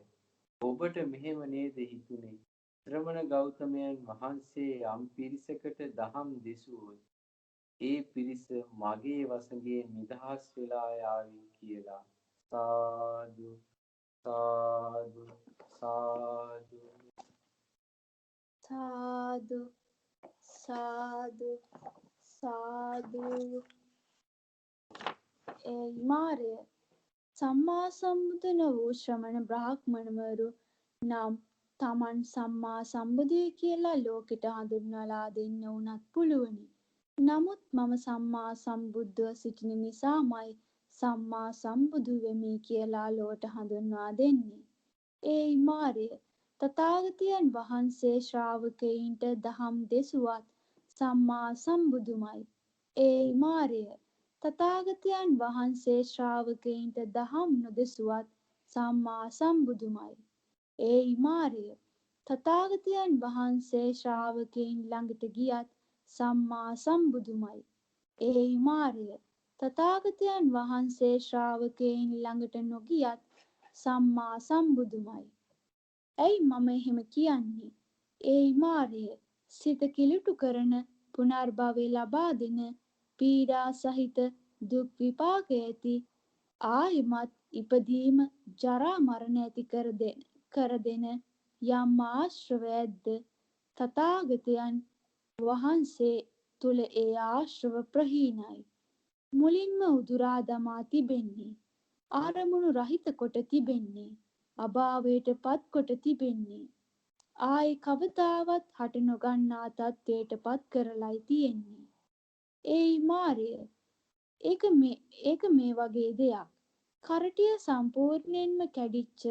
ඔබට මෙහෙම නේද හිතුනේ? ශ්‍රමණ ගෞතමයන් වහන්සේ යම් පිරිසකට දහම් දෙසුවොත් ඒ පිරිස මගේ වසඟයෙන් නිදහස් වෙලා යාවි කියලා. සාදු සාදු සාදු සාදු සාදු සාදු. ඒ මාරය සම්මා සම්බුදු වූ ශ්‍රමණ බ්‍රාහ්මණවරු නම් තමන් සම්මා සම්බුදුය කියලා ලෝකෙට හඳුන්වලා දෙන්න උනත් පුළුවනි. නමුත් මම සම්මා සම්බුද්ධව සිටින නිසාමයි සම්මා සම්බුදු වෙමි කියලා ලොවට හඳුන්වා දෙන්නේ. ඒයි මාරය තථාගතයන් වහන්සේ ශ්‍රාවකයින්ට දහම් දෙසුවත් සම්මා සම්බුදුමයි. ඒයි මාරය තථාගතයන් වහන්සේ ශ්‍රාවකයින්ට දහම් නොදෙසුවත් සම්මා සම්බුදුමයි. ඒයි මාරය තථාගතයන් වහන්සේ ශ්‍රාවකයින් ළඟට ගියත් සම්මා සම්බුදුමයි. ඒයි මාරය තථාගතයන් වහන්සේ ශ්‍රාවකයින් ළඟට නොගියත් සම්මා සම්බුදුමයි. ඇයි මම එහෙම කියන්නේ? ඒයි මාරය සිත කිලුටු කරන පුනර්භවය ලබා දෙන පීඩා සහිත දුක් විපාක ඇති ආයෙමත් ඉපදීම ජරා මරණ ඇති කර දෙන යම් ආශ්‍රවයක්ද තථාගතයන් වහන්සේ තුල ඒ ආශ්‍රව ප්‍රහීනයි. මුලින්ම උදුරා දමා තිබෙන්නේ. ආරමුණු රහිත කොට තිබෙන්නේ. අභාවයට පත් කොට තිබෙන්නේ. ආයේ කවදාවත් හට නොගන්නා තත්ත්වයට පත් කරලයි තියෙන්නේ. ඒයි මාරය ඒක මේ වගේ දෙයක්. කරටිය සම්පූර්ණයෙන්ම කැඩිච්ච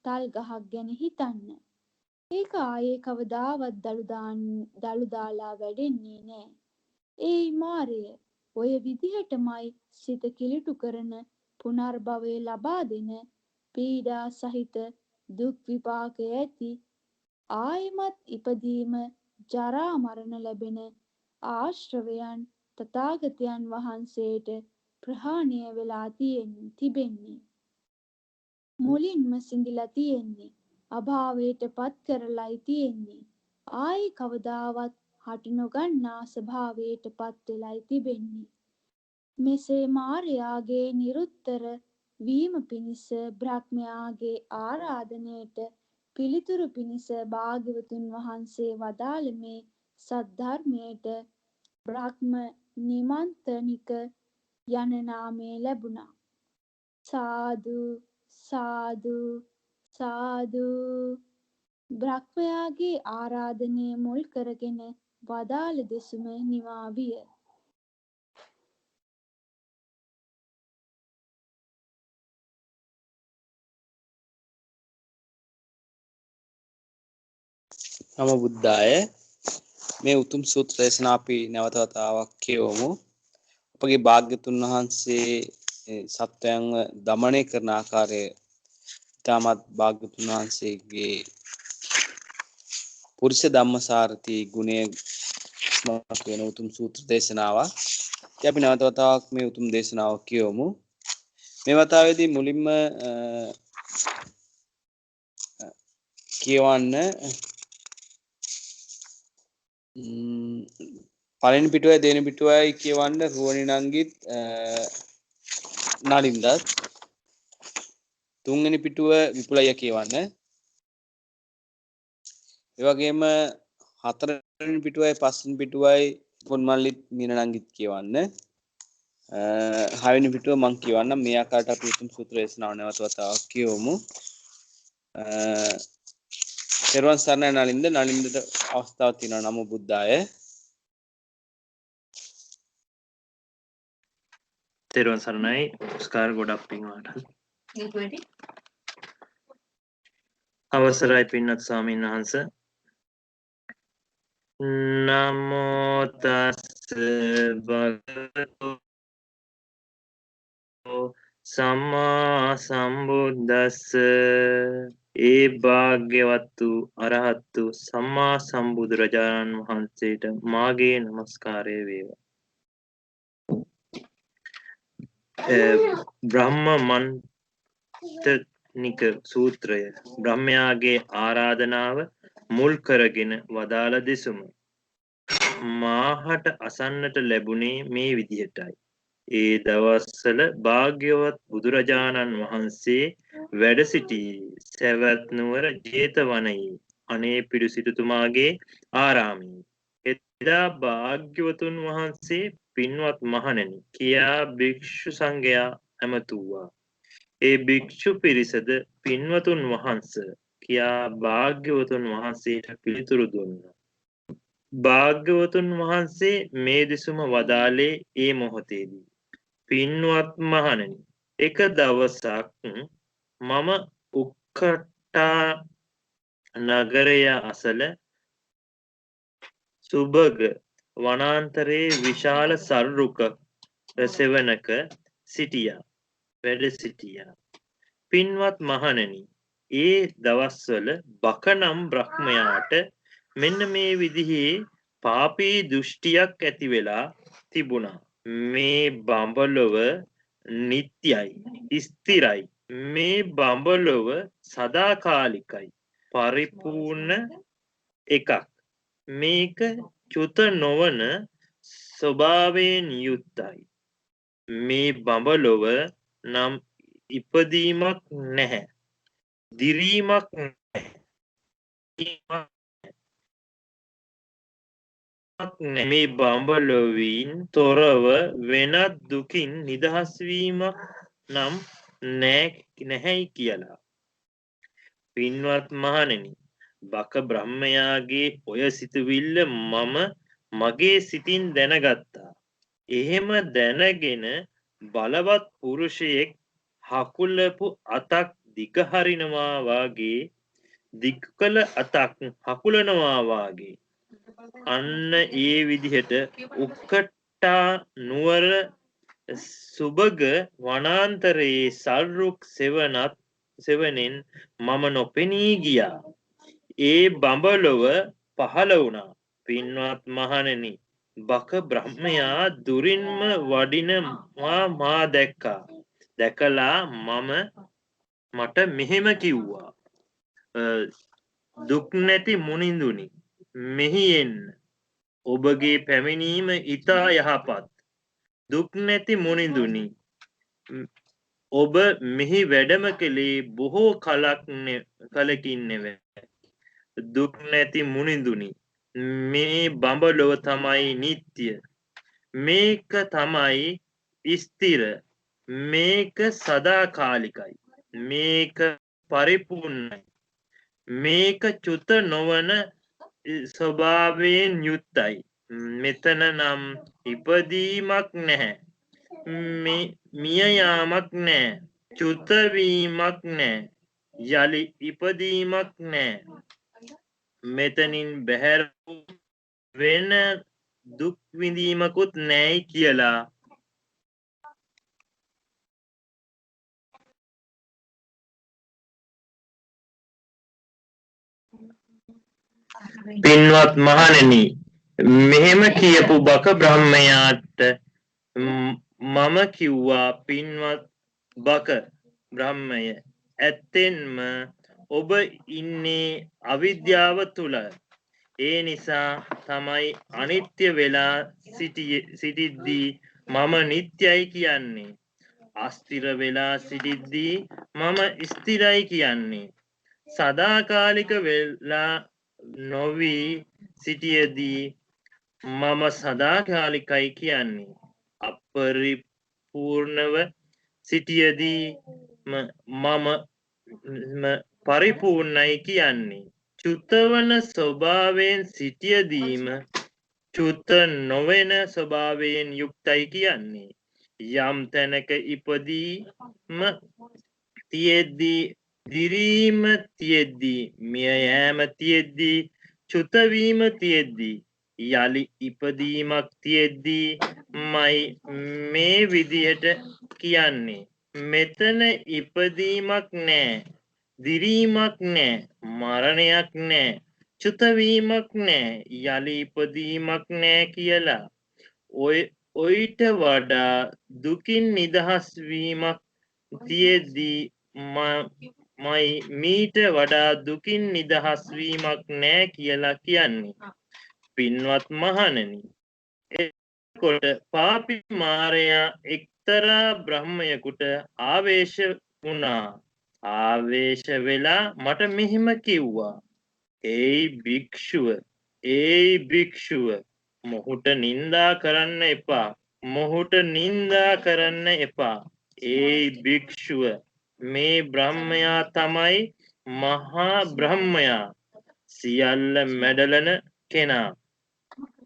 තල් ගහක් ගැන හිතන්න. ඒක ආයේ කවදාවත් දළු දාලා වැඩෙන්නේ නෑ. ඒයි මාරය ඔය විදිහටමයි සිත කිලිටු කරන පුනර්භවය ලබා දෙන පීඩා සහිත දුක් විපාක ඇති ආයෙමත් ඉපදීම ජරා මරණ ලැබෙන ආශ්‍රවයන් තථාගතයන් වහන්සේට ප්‍රහාණය වෙලා තිබෙන්නේ. මුලින්ම සිඳිලා තියෙන්නේ. අභාවයට පත් කරලයි තියෙන්නේ. ආයි කවදාවත් හට නොගන්නා ස්වභාවයට පත් වෙලයි තිබෙන්නේ. මෙසේ මාරයාගේ නිරුත්තර වීම පිණිස බ්‍රහ්මයාගේ ආරාධනයට පිළිතුරු පිණිස භාග්‍යවතුන් වහන්සේ වදාළ මේ සද්ධර්මයට බ්‍රහ්ම නිමන්තනික යන නාමය ලැබුණා. සාදු සාදු සාදු. බ්‍රහ්මයාගේ ආරාධනය මුල් කරගෙන වදාළ දෙසුම නිමා විය. නම බුද්ධාය. මේ උතුම් සූත්‍ර දේශනා අපි නැවත වතාවක් කියවමු. අපගේ භාග්‍යතුන් වහන්සේ සත්වයන්ව දමනය කරන ආකාරය ඉතාමත් භාග්‍යතුන් වහන්සේගේ පුරුෂ ධම්මසාරති ගුණය ස්මරණය වෙන උතුම් සූත්‍ර දේශනාවක්. ඉතින් අපි නැවත වතාවක් මේ උතුම් දේශනාව කියවමු. මේ වතාවේදී මුලින්ම කියවන්න පළවෙනි පිටුවයි දෙවෙනි පිටුවයි කියවන්න රුවණි නංගිත් නලින්දත්. තුන්වෙනි පිටුව විපුලయ్య කියවන්න. ඒ වගේම හතරවෙනි පිටුවයි පස්වෙනි පිටුවයි පොන්මල්ලිත් මීන නංගිත් කියවන්න. හයවෙනි පිටුව මං කියවන්න. මේ ආකාරයට අපි උතුම් සූත්‍ර දේශනාව නැවත වතාවක් කියවමු. තෙරුවන් සරණයි නලින්ද. නලින්දට අවස්ථාවක් තියෙනවා. නමෝ බුද්ධාය. තෙරුවන් සරණයි. ස්කාර ගොඩක් පින්වාට. අවසරයි පින්වත් ස්වාමීන් වහන්ස. නමෝ තස්ස භගවතු සම්මා සම්බුද්දස්ස. ඒ භාග්‍යවත්තු අරහත්තු සම්මා සම්බුදුරජාණන් වහන්සේට මාගේ නමස්කාරය වේවා. බ්‍රහ්ම මන්තනික සූත්‍රය බ්‍රහ්මයාගේ ආරාධනාව මුල් කරගෙන වදාළ දෙසුම. මාහට අසන්නට ලැබුණේ මේ විදිහටයි. ඒ දවස්වල භාග්‍යවත් බුදුරජාණන් වහන්සේ වැඩ සිටි සැවැත් නුවර ජේතවනයේ අනේපිඬු සිටුතුමාගේ ආරාමයේ. එදා භාග්‍යවතුන් වහන්සේ පින්වත් මහණෙනි කියා භික්ෂු සංඝයා ඇමතුවා. ඒ භික්ෂු පිරිසද පින්වතුන් වහන්ස කියා භාග්‍යවතුන් වහන්සේට පිළිතුරු දුන්නා. භාග්‍යවතුන් වහන්සේ මේ දෙසුම වදාළේ ඒ මොහොතේදී. පින්වත් මහණෙනි, එක දවසක් මම උක්කට්ටා නගරය අසල සුභග වනාන්තරයේ විශාල සර්රුක සෙවණක වැඩ සිටියා. පින්වත් මහණෙනි, ඒ දවස්වල බක නම් බ්‍රහ්මයාට මෙන්න මේ විදිහේ පාපී දෘෂ්ටියක් ඇති වෙලා තිබුණා. මේ බඹලොව නිට්ටයයි, ස්ථිරයි. මේ බඹලොව සදාකාලිකයි, පරිපූර්ණ එකක්. මේක චුත නොවන ස්වභාවයෙන් යුක්තයි. මේ බඹලොව නම් ඉපදීමක් නැහැ, දිරීමක් නැහැ. මේ බඹලොවින් තොරව වෙනත් දුකින් නිදහස් වීමක් නම් නැහැයි කියලා. පින්වත් මහණෙනි, බක බ්‍රහ්මයාගේ ඔය සිතුවිල්ල මම මගේ සිතින් දැනගත්තා. එහෙම දැනගෙන බලවත් පුරුෂයෙක් හකුලපු අතක් දිග හරිනවා වාගේ, දිග කළ අතක් හකුලනවා වාගේ, අන්න ඒ විදිහට උක්කට්ටා නුවර සුභග වනාන්තරයේ සල්රුක් සෙවණෙන් මම නොපෙනී ගියා. ඒ බඹලොව පහළ වුණා. පින්වත් මහණෙනි, බක බ්‍රහ්මයා දුරින්ම වඩිනවා මා දැක්කා. දැකලා මම මට මෙහෙම කිව්වා දුක් නැති මුනිඳුනි මෙහි එන්න ඔබගේ පැමිණීම ඊතා යහපත් දුක් නැති මුනිඳුනි ඔබ මෙහි වැඩම කළේ බොහෝ කලකින් නෙවෙයි දුක් නැති මුනිඳුනි මේ බඹලොව තමයි නිත්‍ය මේක තමයි ස්ථිර මේක සදාකාලිකයි මේක පරිපූර්ණයි මේක චුත නොවන ස්වභාවයෙන් යුක්තයි මෙතන නම් ඉපදීමක් නැහැ මිය යාමක් නැහැ චුත වීමක් නැහැ යලි ඉපදීමක් නැහැ මෙතනින් බැහැර වෙන දුක් විඳීමකුත් නැයි කියලා පින්වත් මහණෙනි මෙහෙම කියපු බක බ්‍රහ්මයාට මම කිව්වා පින්වත් බක බ්‍රහ්මය ඇත්තෙන්ම ඔබ ඉන්නේ අවිද්‍යාව තුල ඒ නිසා තමයි අනිත්‍ය වෙලා සිටිද්දී මම නිට්ටයයි කියන්නේ අස්තිර වෙලා සිටිද්දී මම ස්ථිරයි කියන්නේ සදාකාලික වෙලා නොවි සිටියදී මම සදාකාලිකයි කියන්නේ අපරිපූර්ණව සිටියදී මම පරිපූර්ණයි කියන්නේ චුතවන ස්වභාවයෙන් සිටියදීම චුත නොවන ස්වභාවයෙන් යුක්තයි කියන්නේ යම් තැනක ඉපදීම තියෙද්දී දිරීම තියෙද්දී මිය යෑම තියෙද්දී චුත වීම තියෙද්දී යලි ඉපදීමක් තියෙද්දී මයි මේ විදිහට කියන්නේ මෙතන ඉපදීමක් නැහැ දිරීමක් නැහැ මරණයක් නැහැ චුත වීමක් නැහැ යලි ඉපදීමක් නැහැ කියලා ඔයිට වඩා දුකින් නිදහස් වීමක් තියෙද්දී මයි මීට වඩා දුකින් නිදහස් වීමක් නැහැ කියලා කියන්නේ පින්වත් මහණෙනි එතකොට පාපී මාරයා එක්තරා බ්‍රහ්මයෙකුට ආවේශ වුණා ආවේශ වෙලා මට මෙහිම කිව්වා ඒයි භික්ෂුව මොහුට නින්දා කරන්න එපා මොහුට නින්දා කරන්න එපා ඒයි භික්ෂුව මේ බ්‍රහ්මයා තමයි මහා බ්‍රහ්මයා සියල්ල මැඩලන කෙනා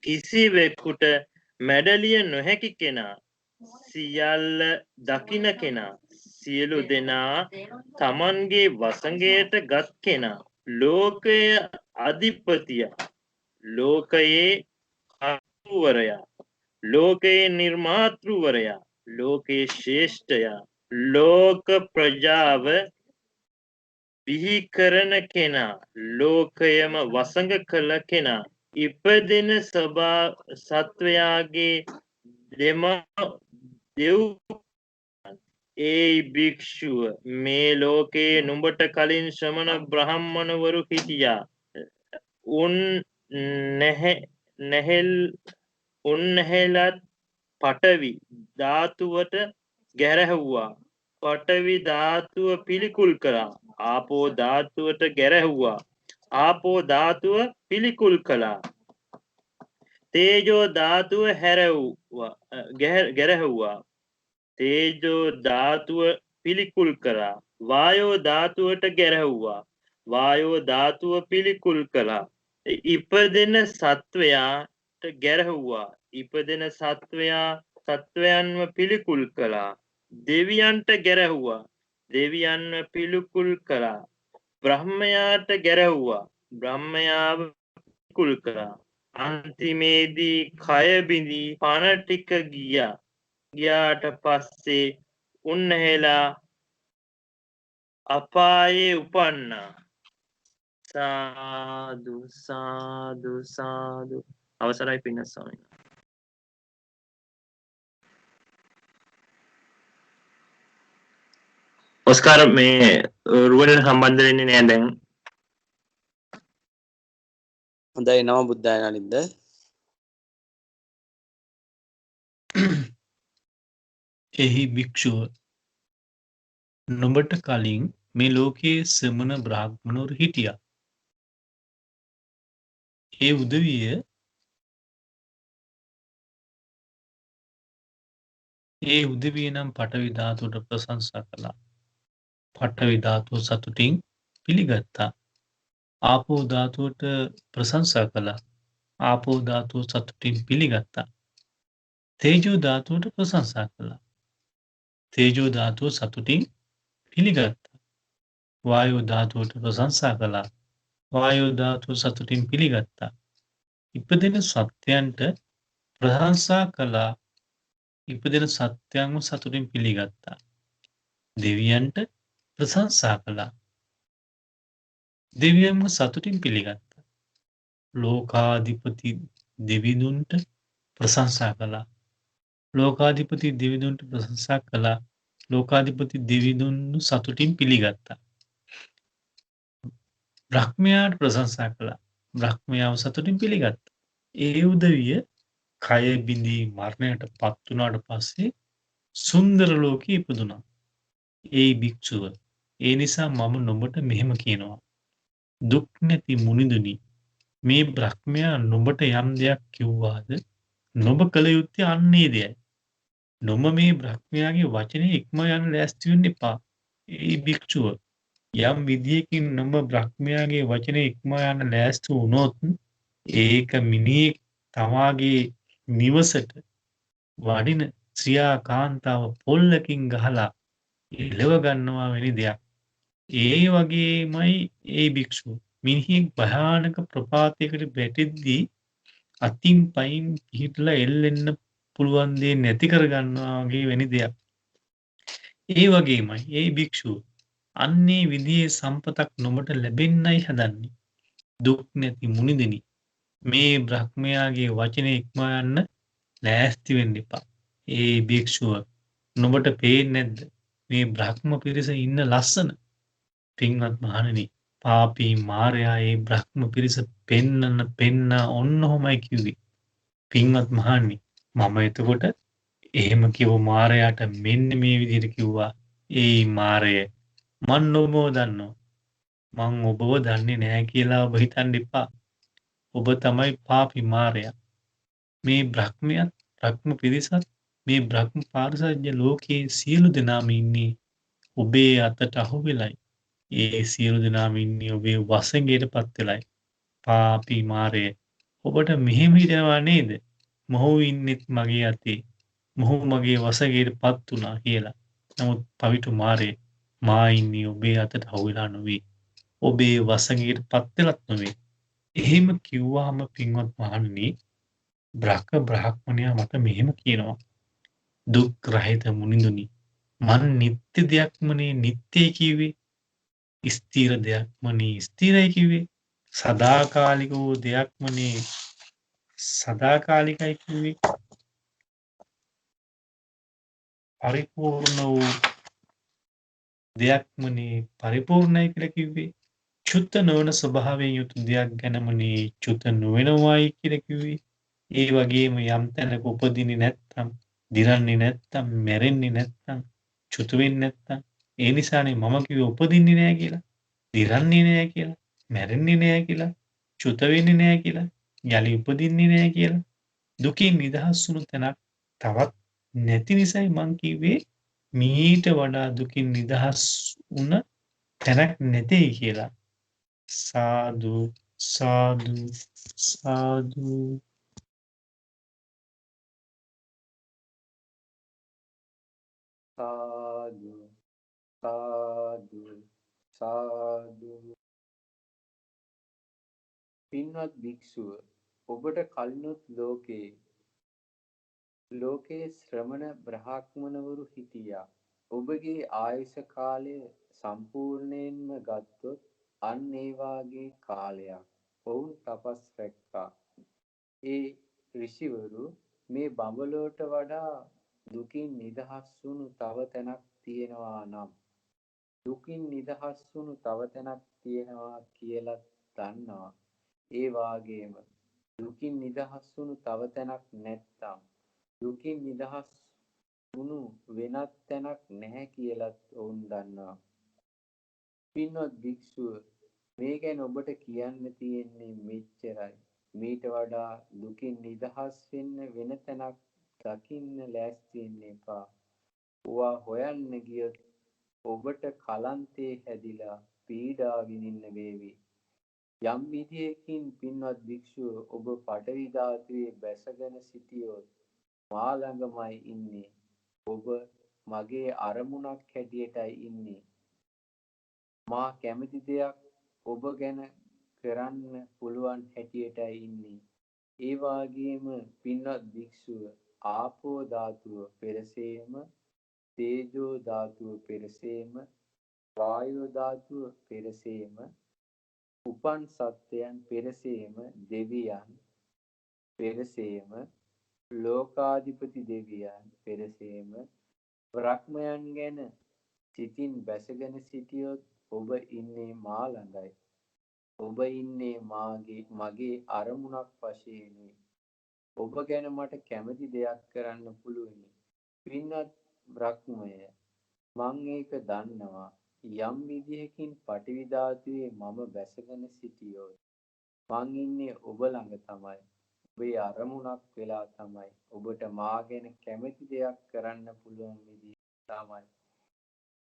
කිසිවෙකුට මැඩලිය නොහැකි කෙනා සියල්ල දකින කෙනා සියලු දෙනා තමන්ගේ වසඟයට ගත් කෙනා ලෝකයේ අධිපතිය ලෝකයේ අරුවරයා ලෝකයේ නිර්මාතෘවරයා ලෝකයේ ශ්‍රේෂ්ඨයා ලෝක ප්‍රජාව බිහි කරන කෙනා ලෝකයම වසඟ කළ කෙනා ඉපදෙන සත්වයාගේ දෙව් ඒයි භික්ෂුව මේ ලෝකයේ නුඹට කලින් ශ්‍රමණ බ්‍රහ්මණවරු හිටියා උන්නැහෙලත් පඨවි ධාතුවට ගැරහුවා පඨවි ධාතුව පිළිකුල් කළා ආපෝ ධාතුවට ගැරහුවා ආපෝ ධාතුව පිළිකුල් කළා තේජෝ ධාතුව ගැරහුවා තේජෝ ධාතුව පිළිකුල් කළා වායෝ ධාතුවට ගැරහුවා වායෝ ධාතුව පිළිකුල් කළා ඉපදෙන සත්වයාට ගැරහුවා ඉපදෙන සත්වයන්ව පිළිකුල් කළා දෙවියන්ට ගැරහුවා දෙවියන්ව පිළිකුල් කළා බ්‍රහ්මයාට ගැරහුවා බ්‍රහ්මයාව පිළිකුල් කළා අන්තිමේදී කය බිඳී පණ ටික ගියාට පස්සේ උන්වහන්සේලා අපායේ උපන්නා සාදු සාදු සාදු අවසරයි පින්වත් ස්වාමීන් වහන්සේ ඔස්කාර් මේ රුවනට සම්බන්ධ වෙන්නේ නෑ දැන්. හොඳයි නම බුද්ධාය නලින්ද. එහි භික්ෂුව නුඹට කලින් මේ ලෝකයේ සමන බ්‍රාහ්මණවරු හිටියා. ඒ උදවිය නම් පඨවි ධාතුවට ප්‍රශංසා කළා. පඨවි ධාතුව සතුටින් පිළිගත්තා. ආපෝ ධාතුවට ප්‍රශංසා කළා. ආපෝ ධාතුව සතුටින් පිළිගත්තා. තේජෝ ධාතුවට ප්‍රශංසා කළා. තේජෝ ධාතුව සතුටින් පිළිගත්තා. වායෝ ධාතුවට ප්‍රශංසා කළා. වායෝ ධාතුව සතුටින් පිළිගත්තා. ඉපදෙන සත්‍යයන්ට ප්‍රශංසා කළා. ඉපදෙන සත්‍යයන්ව සතුටින් පිළිගත්තා. දෙවියන්ට ප්‍රශංසා කළා. දෙවියන්ව සතුටින් පිළිගත්තා. ලෝකාධිපති දෙවිඳුන්ට ප්‍රශංසා කළා. ලෝකාධිපති දෙවිඳුන්ට ප්‍රශංසා කළා. ලෝකාධිපති දෙවිඳුන්ව සතුටින් පිළිගත්තා. බ්‍රහ්මයාට ප්‍රශංසා කළා. බ්‍රහ්මයාව සතුටින් පිළිගත්තා. ඒ උදවිය කය බිඳී මරණයට පත් වුණාට පස්සේ සුන්දර ලෝකෙ ඉපදුනා. ඒ භික්ෂුව ඒ නිසා මම නුඹට මෙහෙම කියනවා. දුක් නැති මුනිදුනි, මේ බ්‍රහ්මයා නුඹට යම් දෙයක් කිව්වාද නුඹ කළ යුත්තේ අන්නේ දෙයයි. නුඹ මේ බ්‍රහ්මයාගේ වචනේ ඉක්ම යන්න ලෑස්ති වෙන්න එපා. ඒ භික්ෂුව යම් විදියකින් නුඹ බ්‍රහ්මයාගේ වචනේ ඉක්ම යන්න ලෑස්ති වුණොත් ඒක මිනිහෙක් තමාගේ නිවසට වඩින ශ්‍රියා කාන්තාව පොල්ලකින් ගහලා එලව ගන්නවා වැනි දෙයක්. ඒ වගේමයි ඒ භික්ෂුව. මිනිහෙක් භයානක ප්‍රපාතයකට වැටෙද්දී අතින් පයින් පිහිටලා එල්ලෙන්න පුළුවන් දේ නැති කරගන්නවා වගේ වැනි දෙයක්. ඒ වගේමයි ඒ භික්ෂුව අන්නේ විදිහේ සම්පතක් නුඹට ලැබෙන්නයි හදන්නේ. දුක් නැති මුනිදෙනි, මේ බ්‍රහ්මයාගේ වචනේ ඉක්මවා යන්න ලෑස්ති වෙන්න එපා. ඒ භික්ෂුව නුඹට පේන්නේ නැද්ද මේ බ්‍රහ්ම පිරිස ඉන්න ලස්සන? පින්වත් මහණෙනි, පාපී මාරයා ඒ බ්‍රහ්ම පිරිස පෙන්න ඔන්න ඔහොමයි කිව්වේ. පින්වත් මහණනි, මම එතකොට එහෙම කිව්ව මාරයාට මෙන්න මේ විදිහට කිව්වා. ඒ මාරය මන් ඔබව දන්නවා. මං ඔබව දන්නේ නැහැ කියලා ඔබ හිතන්න එපා. ඔබ තමයි පාපී මාරයා. මේ බ්‍රහ්මයත් බ්‍රහ්ම පිරිසත් මේ බ්‍රහ්ම පාරිසජ්‍ය ලෝකයේ සියලු දෙනාම ඉන්නේ ඔබේ අතට අහු වෙලයි. ඒ සියලු දෙනාම ඉන්නේ ඔබේ වසඟයට පත් වෙලයි. පාපී මාරය, ඔබට මෙහෙම හිතෙනවා නේද? මොහු ඉන්නෙත් මගේ අතේ. මොහු මගේ වසඟයට පත් වුණා කියලා. නමුත් පවිටු මාරය, මා ඉන්නේ ඔබේ අතට අහු වෙලා නෙවෙයි. ඔබේ වසඟයට පත් වෙලත් නෙවෙයි. එහෙම කිව්වහම පින්වත් මහණනි, බ්‍රහ්මණයා මට මෙහෙම කියනවා. දුක් රහිත මුනිඳුනි, මන් නිත්‍ය දෙයක්මනේ නිත්‍යයි කිව්වේ. ස්ථීර දෙයක්මනේ ස්ථීරයි කිව්වේ. සදාකාලික වූ දෙයක්මනේ සදාකාලිකයි කිව්වේ. පරිපූර්ණ වූ දෙයක්මනේ පරිපූර්ණයි කියලා කිව්වේ. චුත නොවන ස්වභාවයෙන් යුතු දෙයක් ගැනමනේ චුත නොවෙනවායි කියලා කිව්වේ. ඒ වගේම යම් තැනක උපදින්නේ නැත්තම්, දිරන්නේ නැත්තම්, මැරෙන්නේ නැත්තම්, චුත වෙන්නේ නැත්තම්, ඒ නිසානේ මම කිව්වේ උපදින්නේ නැහැ කියලා, දිරන්නේ නැහැ කියලා, මැරෙන්නේ නැහැ කියලා, චුත වෙන්නේ නැහැ කියලා, යලි උපදින්නේ නැහැ කියලා. දුකින් නිදහස් වුණු තැනක් තවත් නැති නිසායි මං කිව්වේ මීට වඩා දුකින් නිදහස් වුණ තැනක් නැtei කියලා. සාදු සාදු සාදු. සාදු සාදු සාදු. පින්වත් භික්ෂුව, ඔබට කලිනුත් ලෝකයේ ශ්‍රමණ බ්‍රාහ්මණවරු හිටියා. ඔබගේ ආයුෂ කාලය සම්පූර්ණයෙන්ම ගත්තොත් අන්න ඒ වාගේ කාලයක් ඔවුන් තපස් රැක්කා. ඒ ඍෂිවරු මේ බඹලොවට වඩා දුකින් නිදහස් වුණු තව තැනක් තියෙනවා නම් දුකින් නිදහස් වුණු තව තැනක් තියෙනවා කියලා දන්නවා. ඒ වාගේම දුකින් නිදහස් වුණු තව තැනක් නැත්තම් දුකින් නිදහස් වුණු වෙනත් තැනක් නැහැ කියලත් ඔවුන් දන්නවා. පින්වත් භික්ෂුව, මේ ගැන ඔබට කියන්න තියෙන්නේ මෙච්චරයි. මීට වඩා දුකින් නිදහස් වෙන්න වෙන තැනක් දකින්න ලෑස්ති වෙන්න එපා. ඕවා හොයන්න ගියොත් ඔබට කලන්තේ හැදිලා පීඩා විඳින්න වේවි. යම් විදියකින් පින්වත් භික්ෂුව ඔබ පඨවි ධාතුවේ බැසගෙන සිටියොත් මා ළඟමයි ඉන්නේ. ඔබ මගේ අරමුණක් හැටියටයි ඉන්නේ. මා කැමති දෙයක් ඔබ ගැන කරන්න පුළුවන් හැටියටයි ඉන්නේ. ඒ වාගේම පින්වත් භික්ෂුව ආපෝ ධාතුව පෙරසේම, තේජෝ ධාතුව පෙරසේම, වායෝ ධාතුව පෙරසේම, උපන් සත්වයන් පෙරසේම, දෙවියන් පෙරසේම, ලෝකාධිපති දෙවියන් පෙරසේම, බ්‍රහ්මයන් ගැන සිතින් බැසගෙන සිටියොත් ඔබ ඉන්නේ මා ළඟයි. ඔබ ඉන්නේ මගේ අරමුණක් වශයෙන්යි. ඔබ ගැන මට කැමති දෙයක් කරන්න පුළුවනි. පින්වත් බ්‍රහ්මය, මං ඒක දන්නවා. යම් විදිහකින් පඨවි ධාතුවේ මම බැසගෙන සිටියොත් මං ඉන්නේ ඔබ ළඟ තමයි. ඔබේ අරමුණක් වෙලා තමයි. ඔබට මා ගැන කැමති දෙයක් කරන්න පුළුවන් විදිහ තමයි.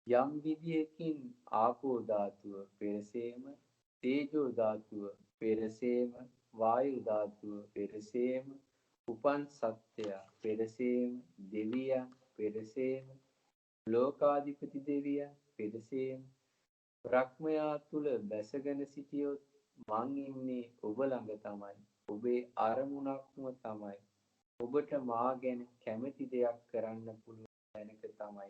යම් විදියකින් ආපෝ ධාතුව පෙරසේම, තේජෝ ධාතුව පෙරසේම, වායු ධාතුව පෙරසේම, උපන් සත්‍යය පෙරසේම, දෙවියන් පෙරසේම, ලෝකාධිපති දෙවියන් පෙරසේම, බ්‍රහ්මයා තුල බැසගෙන සිටියොත් මං ඉන්නේ ඔබ ළඟ තමයි. ඔබේ අරමුණක්ම තමයි. ඔබට මා ගැන කැමති දෙයක් කරන්න පුළුවන් තැනක තමයි.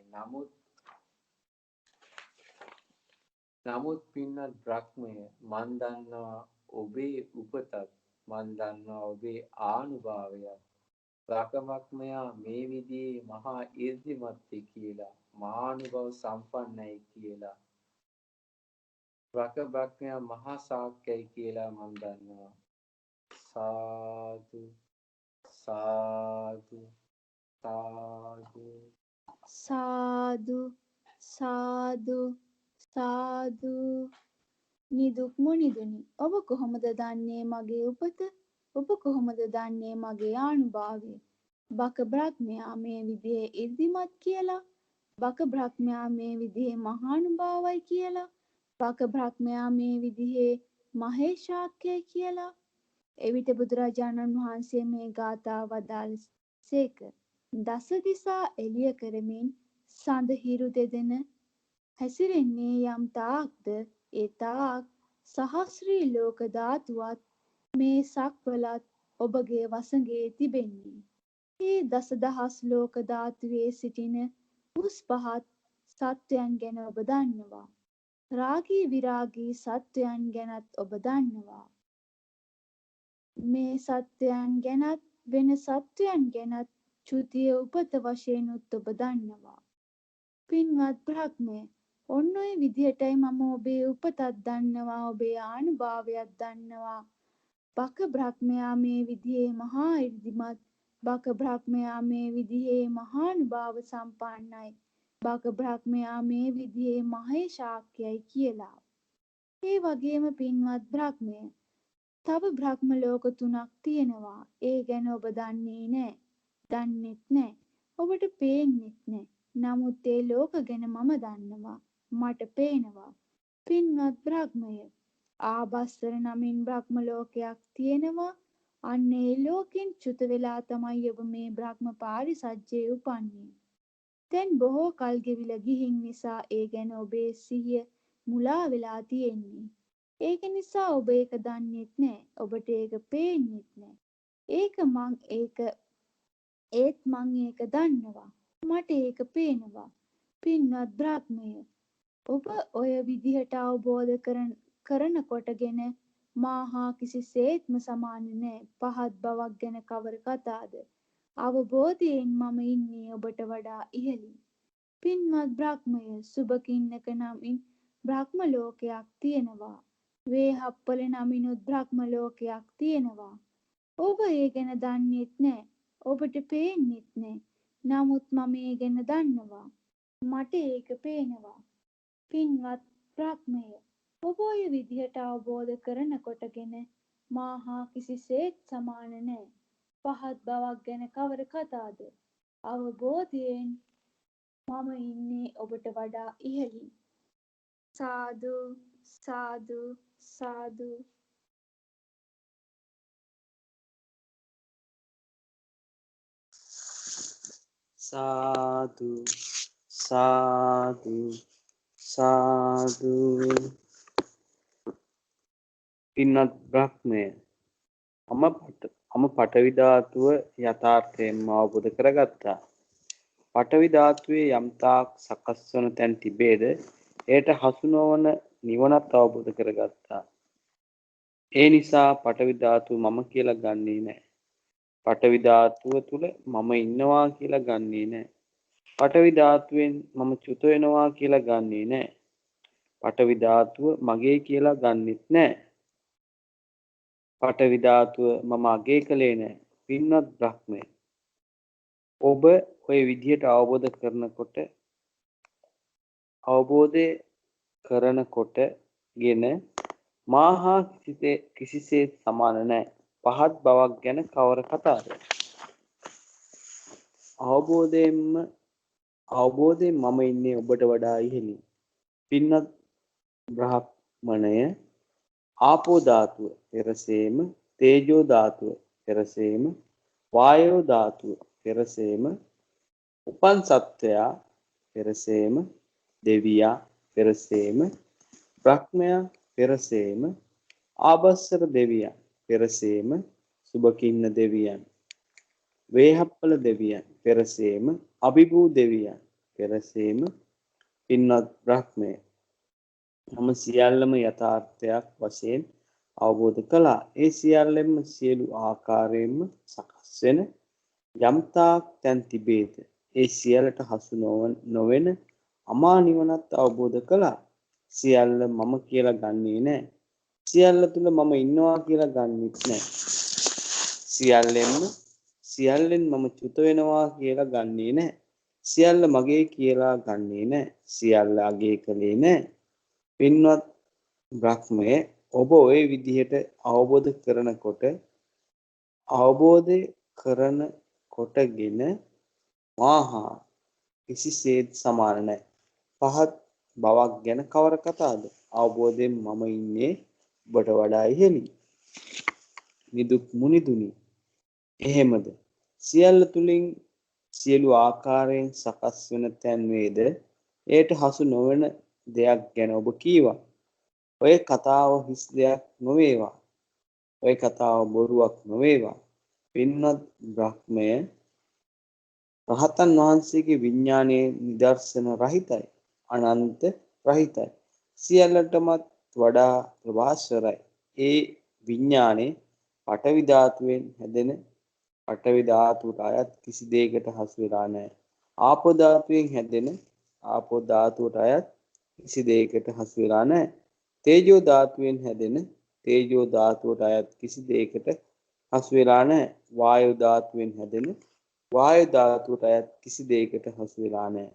නමුත් පින්වත් බ්‍රහ්මය, මන් දන්නවා ඔබේ උපතත්, මන් දන්නවා ඔබේ ආනුභාවයත්. බ්‍රහ්මයා මේ විදිහේ මහා ඊර්ධිමත්ය කියලා, මහානුභව සම්පන්නයි කියලා. බ්‍රහ්මයා මහා ශාක්‍යයි කියලා මන් දන්නවා. සාදු සාදු සාදු. සාදු සාදු සාදු. නිදුක් මුනිදුනි, ඔබ කොහොමද දන්නේ මගේ උපත? ඔබ කොහොමද දන්නේ මගේ ආනුභාවය? බක බ්‍රහ්මයා මේ විදිහේ ඉර්ධිමත් කියලා? බක බ්‍රහ්මයා මේ විදිහේ මහානුභාවයි කියලා? බක බ්‍රහ්මයා මේ විදිහේ මහේශාක්‍යයි කියලා? එවිට බුදුරජාණන් වහන්සේ මේ ගාථාව වදාළ සේක. දස දිසා එළිය කරමින් සඳ හිරු දෙදෙන හැසිරෙන්නේ යම් තාක්ද ඒ තාක් සහස්‍රී ලෝක ධාතුවත් මේ සක්වලත් ඔබගේ වසඟේ තිබෙන්නේ. මේ දසදහස් ලෝක ධාතුවේ සිටින උස් පහත් සත්වයන් ගැන ඔබ දන්නවා. රාගී විරාගී සත්වයන් ගැනත් ඔබ දන්නවා. මේ සත්වයන් ගැනත් වෙන සත්වයන් ගැනත් චුතිය උපත වශයෙන්ුත් ඔබ දන්නවා. පින්වත් බ්‍රහ්මය, ඔන්න ඔය විදිහටයි මම ඔබේ උපතත් දන්නවා, ඔබේ ආනුභාවයත් දන්නවා. බක බ්‍රහ්මයා මේ විදිහේ මහා ඉර්ධිමත්, බක බ්‍රහ්මයා මේ විදිහේ මහානුභාව සම්පන්නයි, බක බ්‍රහ්මයා මේ විදිහේ මහේශාක්‍යයි කියලා. ඒ වගේම පින්වත් බ්‍රහ්මය, තව බ්‍රහ්ම ලෝක 3ක් තියෙනවා. ඒ ගැන ඔබ දන්නේ නැහැ. දන්නෙත් නැහැ. ඔබට පේන්නෙත් නැහැ. නමුත් ඒ ලෝක ගැන මම දන්නවා. මට පේනවා. පින්වත් බ්‍රහ්මය, ආභස්සර නමින් බ්‍රහ්ම ලෝකයක් තියෙනවා. අන්න ඒ ලෝකෙන් චුත වෙලා තමයි ඔබ මේ බ්‍රහ්ම පාරිසජ්ජයේ උපන්නේ. දැන් බොහෝ කල් ගෙවිලා ගිහින් නිසා ඒ ගැන ඔබේ සිහිය මුලා වෙලා තියෙන්නේ. ඒක නිසා ඔබ ඒක දන්නෙත් නැහැ. ඔබට ඒක පේන්නෙත් නැහැ. ඒත් මං ඒක දන්නවා. මට ඒක පේනවා. පින්වත් බ්‍රහ්මය, ඔබ ඔය විදිහට අවබෝධ කරනකොටගෙන මා හා කිසිසේත්ම සමාන නෑ. පහත් බවක් ගැන කවර කතාද? අවබෝධයෙන් මම ඉන්නේ ඔබට වඩා ඉහළින්. පින්වත් බ්‍රහ්මය, සුභකින්නක නමින් බ්‍රහ්ම ලෝකයක් තියෙනවා. වේහප්පල නමිනුත් බ්‍රහ්ම ලෝකයක් තියෙනවා. ඔබ ඒ ගැන දන්නෙත් නෑ. ඔබට පේන්නෙත් නෑ. නමුත් මම ඒ ගැන දන්නවා. මට ඒක පේනවා. පින්වත් බ්‍රහ්මය, ඔබ ඔය විදිහට අවබෝධ කරනකොටගෙන මා හා කිසිසේත් සමාන නෑ. පහත් බවක් ගැන කවර කතාද? අවබෝධයෙන් මම ඉන්නේ ඔබට වඩා ඉහළින්. සාදු සාදු සාදු. සාදු සාදු සාදු. පින්වත් බ්‍රහ්මය, මම පඨවි ධාතුව යථාර්ථයෙන්ම අවබෝධ කරගත්තා. පඨවි ධාතුවේ යම්තාක් සකස් වන තැන් තිබේද, එයට හසු නොවන නිවනත් අවබෝධ කරගත්තා. ඒ නිසා පඨවි ධාතුව මම කියලා ගන්නේ නැහැ. පඨවි ධාතුව තුල මම ඉන්නවා කියලා ගන්නේ නැහැ. පඨවි ධාතුවෙන් මම චුත වෙනවා කියලා ගන්නේ නැහැ. පඨවි ධාතුව මගේ කියලා ගන්නෙත් නැහැ. පඨවි ධාතුව මම අගය කළේ නැහැ. පින්වත් බ්‍රහ්මය, ඔබ ඔය විදිහට අවබෝධය කරනකොටගෙන මාහා කිසිසේත් සමාන නැහැ. පහත් බවක් ගැන කවර කතාද? අවබෝධයෙන් මම ඉන්නේ ඔබට වඩා ඉහළින්. පින්වත් බ්‍රාහ්මණය, ආපෝ ධාතුව පෙරසේම, තේජෝ ධාතුව පෙරසේම, වායෝ ධාතුව පෙරසේම, උපන් සත්වයා පෙරසේම, දෙවියා පෙරසේම, බ්‍රහ්මයා පෙරසේම, ආභස්සර දෙවියන් පෙරසේම, සුභකින්න දෙවියන්, වේහප්පල දෙවියන් පෙරසේම, අභිභූ දෙවියන් පෙරසේම. පින්වත් බ්‍රහ්මය, මම සියල්ලම යථාර්ථයක් වශයෙන් අවබෝධ කළා. ඒ සියල්ලම සියලු ආකාරයෙන්ම සකස් වෙන යම්තාක් තැන් තිබේද, ඒ සියල්ලට හසු නොවන අමා නිවනත් අවබෝධ කළා. සියල්ල මම කියලා ගන්නේ නැහැ. සියල්ල තුල මම ඉන්නවා කියලා ගන්නෙත් නැහැ. සියල්ලෙන් මම චුත වෙනවා කියලා ගන්නේ නැහැ. සියල්ල මගේ කියලා ගන්නේ නැහැ. සියල්ල අගේ කළේ නැහැ. පින්වත් බ්‍රහ්මය, ඔබ ওই විදිහට අවබෝධ කරනකොටගෙන මාහා කිසිසේත් සමාන නැහැ. පහත් බවක් ගැන කවර කතාද? අවබෝධයෙන් මම ඉන්නේ ඔබට වඩා ඉහළින්. නිදුක් මුනිදුනි, එහෙමද? සියල්ල තුලින් සියලු ආකාරයෙන් සකස් වෙන තැන් වේද, එයට හසු නොවන දෙයක් ගැන ඔබ කීවා. ඔය කතාව හිස් දෙයක් නොවේවා. ඔය කතාව බොරුවක් නොවේවා. පින්වත් බ්‍රහ්මය, රහතන් වහන්සේගේ විඥානයේ නිදර්ශන රහිතයි, අනන්ත රහිතයි, සියල්ලටමත් වඩා ප්‍රභාස්වරයි. ඒ විඥානේ පඨවි ධාතුවෙන් හැදෙන පඨවි ධාතුවට අයත් කිසි දෙයකට හසු වෙලා නැහැ. ආපෝ ධාතුවෙන් හැදෙන ආපෝ ධාතුවට අයත් කිසි දෙයකට හසු වෙලා නැහැ. තේජෝ ධාතුවෙන් හැදෙන තේජෝ ධාතුවට අයත් කිසි දෙයකට හසු වෙලා නැහැ. වායෝ ධාතුවෙන් හැදෙන වායු ධාතුවට අයත් කිසි දෙයකට හසු වෙලා නැහැ.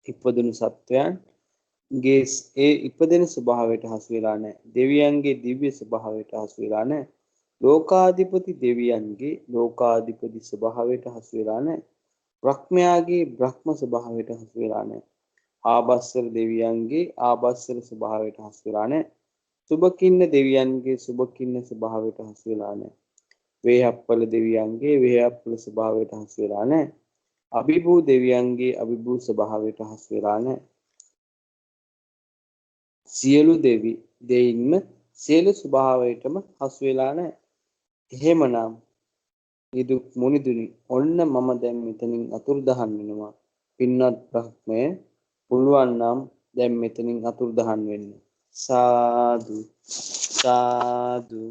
ඉපදුණු සත්වයන්ගේ ඒ ඉපදෙන ස්වභාවයට හසු වෙලා නැහැ. දෙවියන්ගේ දිව්‍ය ස්වභාවයට හසු වෙලා නැහැ. ලෝකාධිපති දෙවියන්ගේ ලෝකාධිපති ස්වභාවයට හසු වෙලා නැහැ. බ්‍රහ්මයාගේ බ්‍රහ්ම ස්වභාවයට හසු වෙලා නැහැ. ආභස්සර දෙවියන්ගේ ආභස්සර ස්වභාවයට හසු වෙලා නැහැ. සුභකින්න දෙවියන්ගේ සුභකින්න ස්වභාවයට හසු වෙලා නැහැ. වේහප්පල දෙවියන්ගේ වේහප්පල ස්වභාවයට හසු වෙලා නැහැ. අභිභූ දෙවියන්ගේ අභිභූ ස්වභාවයට හසු වෙලා නැහැ. සියලු දෙයින්ම සියලු ස්වභාවයටම හසු වෙලා නැහැ. එහෙමනම් නිදුක් මුනිදුනි, ඔන්න මම දැන් මෙතනින් අතුරුදහන් වෙනවා. පින්වත් බ්‍රහ්මය, පුළුවන් නම් දැන් මෙතනින් අතුරුදහන් වෙන්න. සාදු සාදු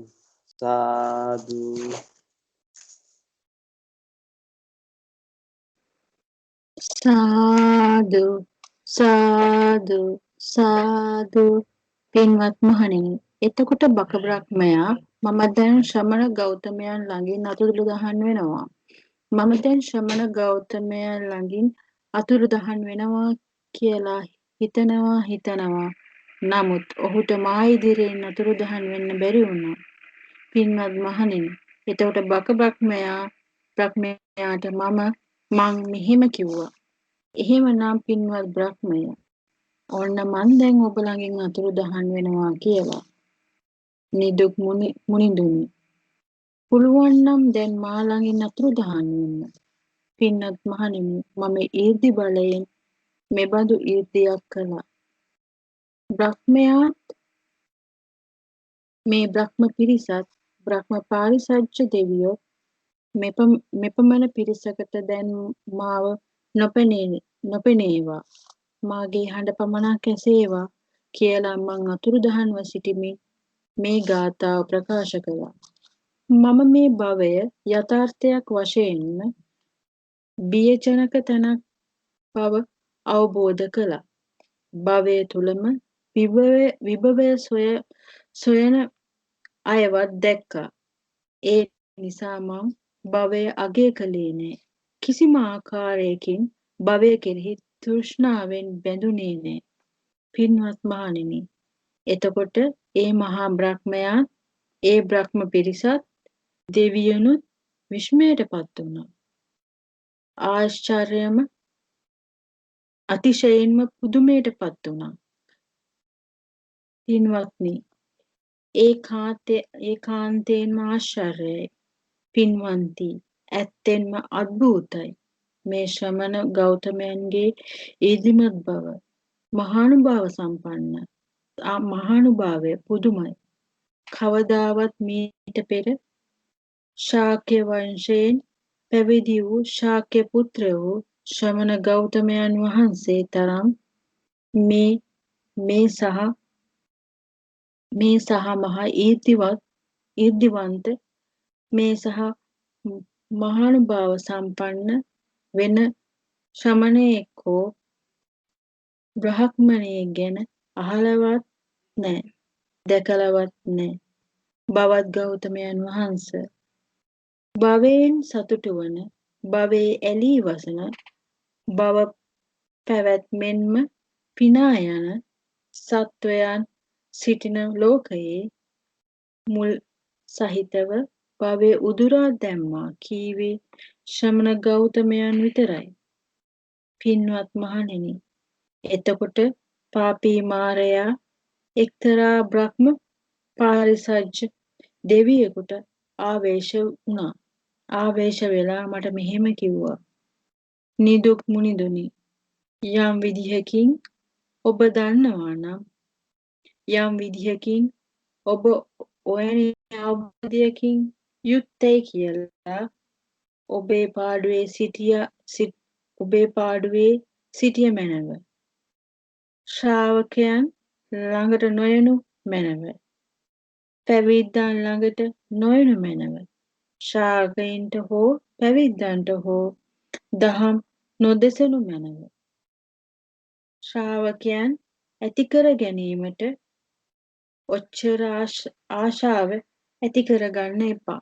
සාදු. සාදු සාදු සාදු සාදු. පින්වත් මහණෙනි, එතකොට බක බ්‍රහ්මයා මම දැන් ශ්‍රමණ ගෞතමයන් ළඟින් අතුරුදහන් වෙනවා. මම දැන් ශ්‍රමණ ගෞතමයන් ළඟින් අතුරුදහන් වෙනවා කියලා හිතනවා. නමුත් ඔහුට මා ඉදිරියෙන් අතුරුදහන් වෙන්න බැරි වුණා. පින්වත් මහණෙනි, එතකොට බක බ්‍රහ්මයාට මං මෙහෙම කිව්වා. එහෙමනම් පින්වත් බ්‍රහ්මය, ඔන්න මං දැන් ඔබ ළඟින් අතුරුදහන් වෙනවා කියලා. නිදුක් මුනිඳුනි, පුළුවන් නම් දැන් මා ළඟින් අතුරුදහන් වෙන්න. පින්වත් මහණෙනි, මම ඊර්ති බලයෙන් මෙබඳු ඊර්තියක් කළා. බ්‍රහ්මයාත් මේ බ්‍රහ්ම පිරිසත් බ්‍රහ්ම පාරිසජ්ජ දෙවියෝ මෙපමණ පිරිසකට දැන් මාව නොපෙනේවා. මාගේ හඬ පමණක් ඇසේවා කියලා මං අතුරුදහන්ව සිටිමින් මේ ගාථාව ප්‍රකාශ කළා. මම මේ භවය යථාර්ථයක් වශයෙන්ම බියජනක තැනක් බව අවබෝධ කළා. භවය තුලම විභවය සොයන අයවත් දැක්කා. ඒ නිසා මං භවය අගය කළේ නෑ. කිසිම ආකාරයකින් භවය කෙරෙහි තෘෂ්ණාවෙන් බැඳුනේ නෑ. පින්වත් මහණෙනි, එතකොට ඒ මහා බ්‍රහ්මයාත් ඒ බ්‍රහ්ම පිරිසත් දෙවියනුත් විස්මයටපත් වුණා. ආශ්චර්යම අතිශයින්ම පුදුමයටපත් වුණා. පින්වත්නි, ඒකාන්තයෙන්ම ආශ්චර්යයි. පින්වන්ති, ඇත්තෙන්ම අద్භූතයි. මේ ශ්‍රමණ ගෞතමයන්ගේ ඊදිමත් බව, මහානුභාවය පුදුමයි. කවදාවත් මීට පෙර ශාක්‍ය වංශයෙන් පැවිදි වූ ශාක්‍ය පුත්‍ර වූ ශ්‍රමණ ගෞතමයන් වහන්සේ තරම් මේ සහ මහා ඊර්තිවන්ත මේ සහ මහානුභාව සම්පන්න වෙන ශ්‍රමණයෙක් හෝ බ්‍රාහ්මණයෙක් ගැන අහලවත් නෑ, දැකලවත් නෑ. බවත් ගෞතමයන් වහන්සේ භවයෙන් සතුටු වන, භවයේ ඇලී වසන, භව පැවැත්මෙන්ම පිනා යන සත්වයන් සිටින ලෝකයේ මුල් සහිතව භවය උදුරා දැම්මා කීවේ ශ්‍රමණ ගෞතමයන් විතරයි. පින්වත් මහණෙනි, එතකොට පාපී මාරයා එක්තරා බ්‍රහ්ම පාරිසජ්ජ දෙවියෙකුට ආවේශ වෙලා මට මෙහෙම කිව්වා. නිදුක් මුනිදුනි, යම් විදිහකින් ඔබ දන්නවා නම්, යම් විදිහකින් ඔබ ඔයනි අවබෝධයකින් යුක්තයි කියලා ඔබේ පාඩුවේ සිටිය මැනව. ශ්‍රාවකයන් ළඟට නොයනු මැනව. පැවිද්දන් ළඟට නොයනු මැනව. ශ්‍රාවකයින්ට හෝ පැවිද්දන්ට හෝ දහම් නොදෙසනු මැනව. ශ්‍රාවකයන් ඇති කර ගැනීමට ඔච්චර ආශාව ඇති කරගන්න එපා.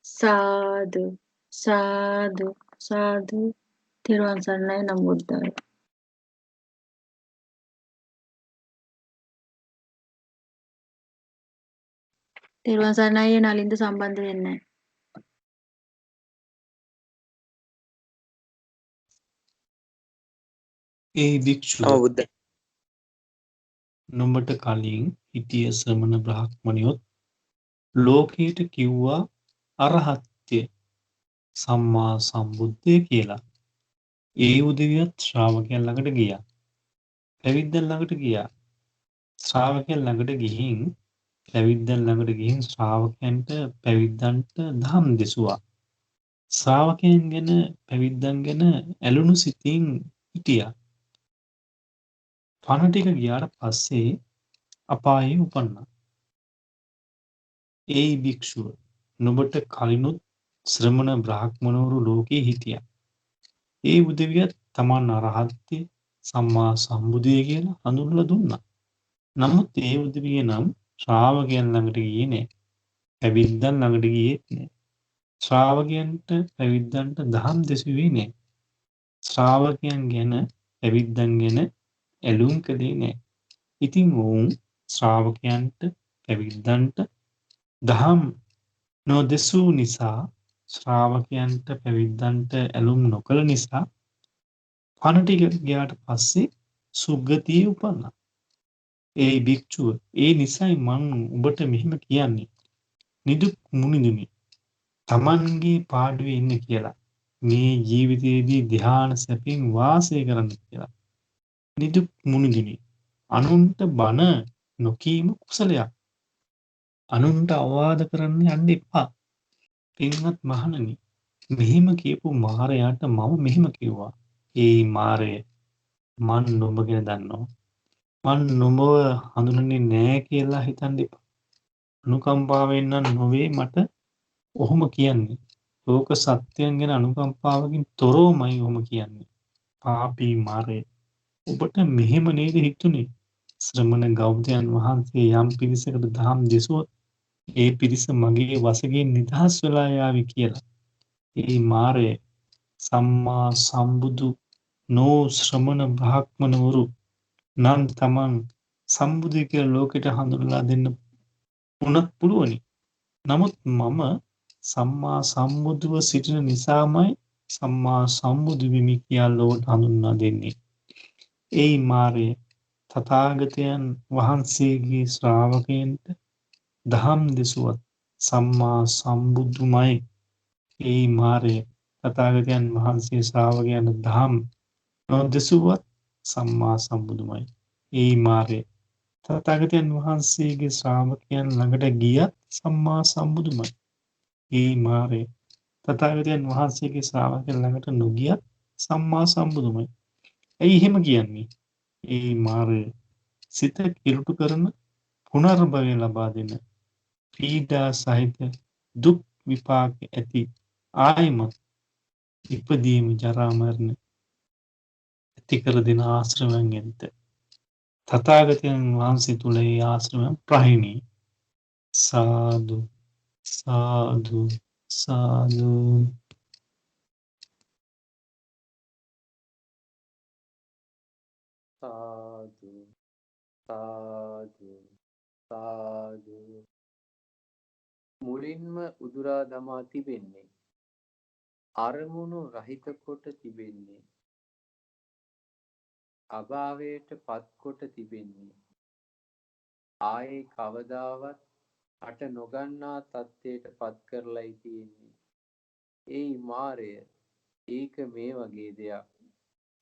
සාදු සාදු සාදු. තෙරුවන් සරණයි. නමෝ බුද්ධාය. තෙරුවන් සරණයි. නලින්ද සම්බන්ධ වෙන්නේ නැහැ. ඒ භික්ෂුව නම බුද්ධ. නුඹට කලින් හිටිය ශ්‍රමණ බ්‍රාහ්මණයොත් ලෝකයට කිව්වා අරහත්ත්‍ය සම්මා සම්බුද්ධය කියලා. ඒ උදවියත් ශ්‍රාවකයන් ළඟට ගියා. පැවිද්දන් ළඟට ගියා. ශ්‍රාවකයන් ළඟට ගිහින් පැවිද්දන් ළඟට ගිහින් ශ්‍රාවකයන්ට පැවිද්දන්ට දහම් දෙසුවා. ශ්‍රාවකයන් ගැන පැවිද්දන් ගැන ඇලුණු සිතින් හිටියා. පණ ටික ගියාට පස්සේ අපායේ උපන්නා. ඒ භික්ෂුව නුඹට කලිනුත් ශ්‍රමණ බ්‍රාහ්මණවරු ලෝකේ හිටියා. ඒ උදවියත් තමන් අරහත්ත්‍ය සම්මා සම්බුදිය කියලා හඳුන්වලා දුන්නා. නමුත් ඒ උදවිය නම් ශ්‍රාවකයන් ළඟට ගියේ නෑ. පැවිද්දන් ළඟට ගියෙත් නෑ. ශ්‍රාවකයන්ට පැවිද්දන්ට දහම් දෙසුවේ නෑ. ශ්‍රාවකයන් ගැන පැවිද්දන් ගැන ඇලුම් කළේ නෑ. ඉතින් ඔවුන් ශ්‍රාවකයන්ට පැවිද්දන්ට දහම් නොදෙසූ නිසා ශ්‍රාවකයන්ට පැවිද්දන්ට ඇලුම් නොකළ නිසා පණ ටික ගියාට පස්සේ සුගතියේ උපන්නා. ඒ භික්ෂුව ඒ නිසයි මං ඔබට මෙහෙම කියන්නේ. නිදුක් මුනිදුනි තමන්ගේ පාඩුවේ ඉන්න කියලා. මේ ජීවිතයේදී ධ්‍යාන සැපින් වාසය කරන්න කියලා. නිදුක් මුනිදුනි අනුන්ට බණ නොකීම කුසලයක්. අනුන්ට අවවාද කරන්න යන්න එපා. පින්වත් මහණනි මෙහෙම කියපු මාරයාට මම මෙහෙම කිව්වා. ඒ මාරය මන් නුඹ ගැන දන්නවා. මන් නුඹව හඳුනන්නේ නෑ කියලා හිතන්න එපා. අනුකම්පාවෙන් නම් නොවේ මට ඔහොම කියන්නේ. ලෝක සත්‍යයන් ගැන අනුකම්පාවකින් තොරවමයි ඔහොම කියන්නේ. පාපී මාරය. ඔබට මෙහෙම නේද හිතුනේ? ශ්‍රමණ ගෞතමයන් වහන්සේ යම් පිරිසකට දහම් දෙසුවොත් ඒ පිරිස මගේ වශයෙන් නිදහස් වෙලා යාවි කියලා. ඒ මාරය සම්මා සම්බුදු නෝ ශ්‍රමණ බ්‍රාහ්මණවරු නම් තමන් සම්බුදු කියලා ලෝකෙට හඳුන්වලා දෙන්න උනත් පුළුවනි. නමුත් මම සම්මා සම්බුදුව සිටින නිසාමයි සම්මා සම්බුදු වෙමි කියලා ලෝකට හඳුන්වා දෙන්නේ. ඒ මාරය තථාගතයන් වහන්සේගේ ශ්‍රාවකයන්ට දහම් දෙසුවත් සම්මා සම්බුදුමයි. ඒ මාරය තථාගතයන් වහන්සේ ශ්‍රාවකයන්ට දහම් නොදෙසුවත් සම්මා සම්බුදුමයි. ඒ මාරය තථාගතයන් වහන්සේගේ ශ්‍රාවකයන් ළඟට ගියත් සම්මා සම්බුදුමයි. ඒ මාරය තථාගතයන් වහන්සේගේ ශ්‍රාවකයන් ළඟට නොගියත් සම්මා සම්බුදුමයි. ඇයි එහෙම කියන්නේ? ඒ මාරය සිත කිලුටු කරන පුනර්භවය ලබා දෙන පීඩා සහිත දුක් විපාක ඇති ආයමත් ඉපදීම ජරා මරණ ඇති කර දෙන ආශ්‍රවයන්ගෙන්ද තථාගතයන් වහන්සේ තුල ඒ ආශ්‍රවයන් ප්‍රහීණී. සාදු සාදු සාදු. සාදු සාදු සාදු. මුලින්ම උදුරා දමා තිබෙන්නේ අරමුණු රහිත කොට තිබෙන්නේ අභාවයට පත්කොට තිබෙන්නේ ආයේ කවදාවත් හට නොගන්නා තත්ත්වයට පත් කරලයි තියෙන්නේ. ඒ මාරය ඒක මේ වගේ දෙයක්.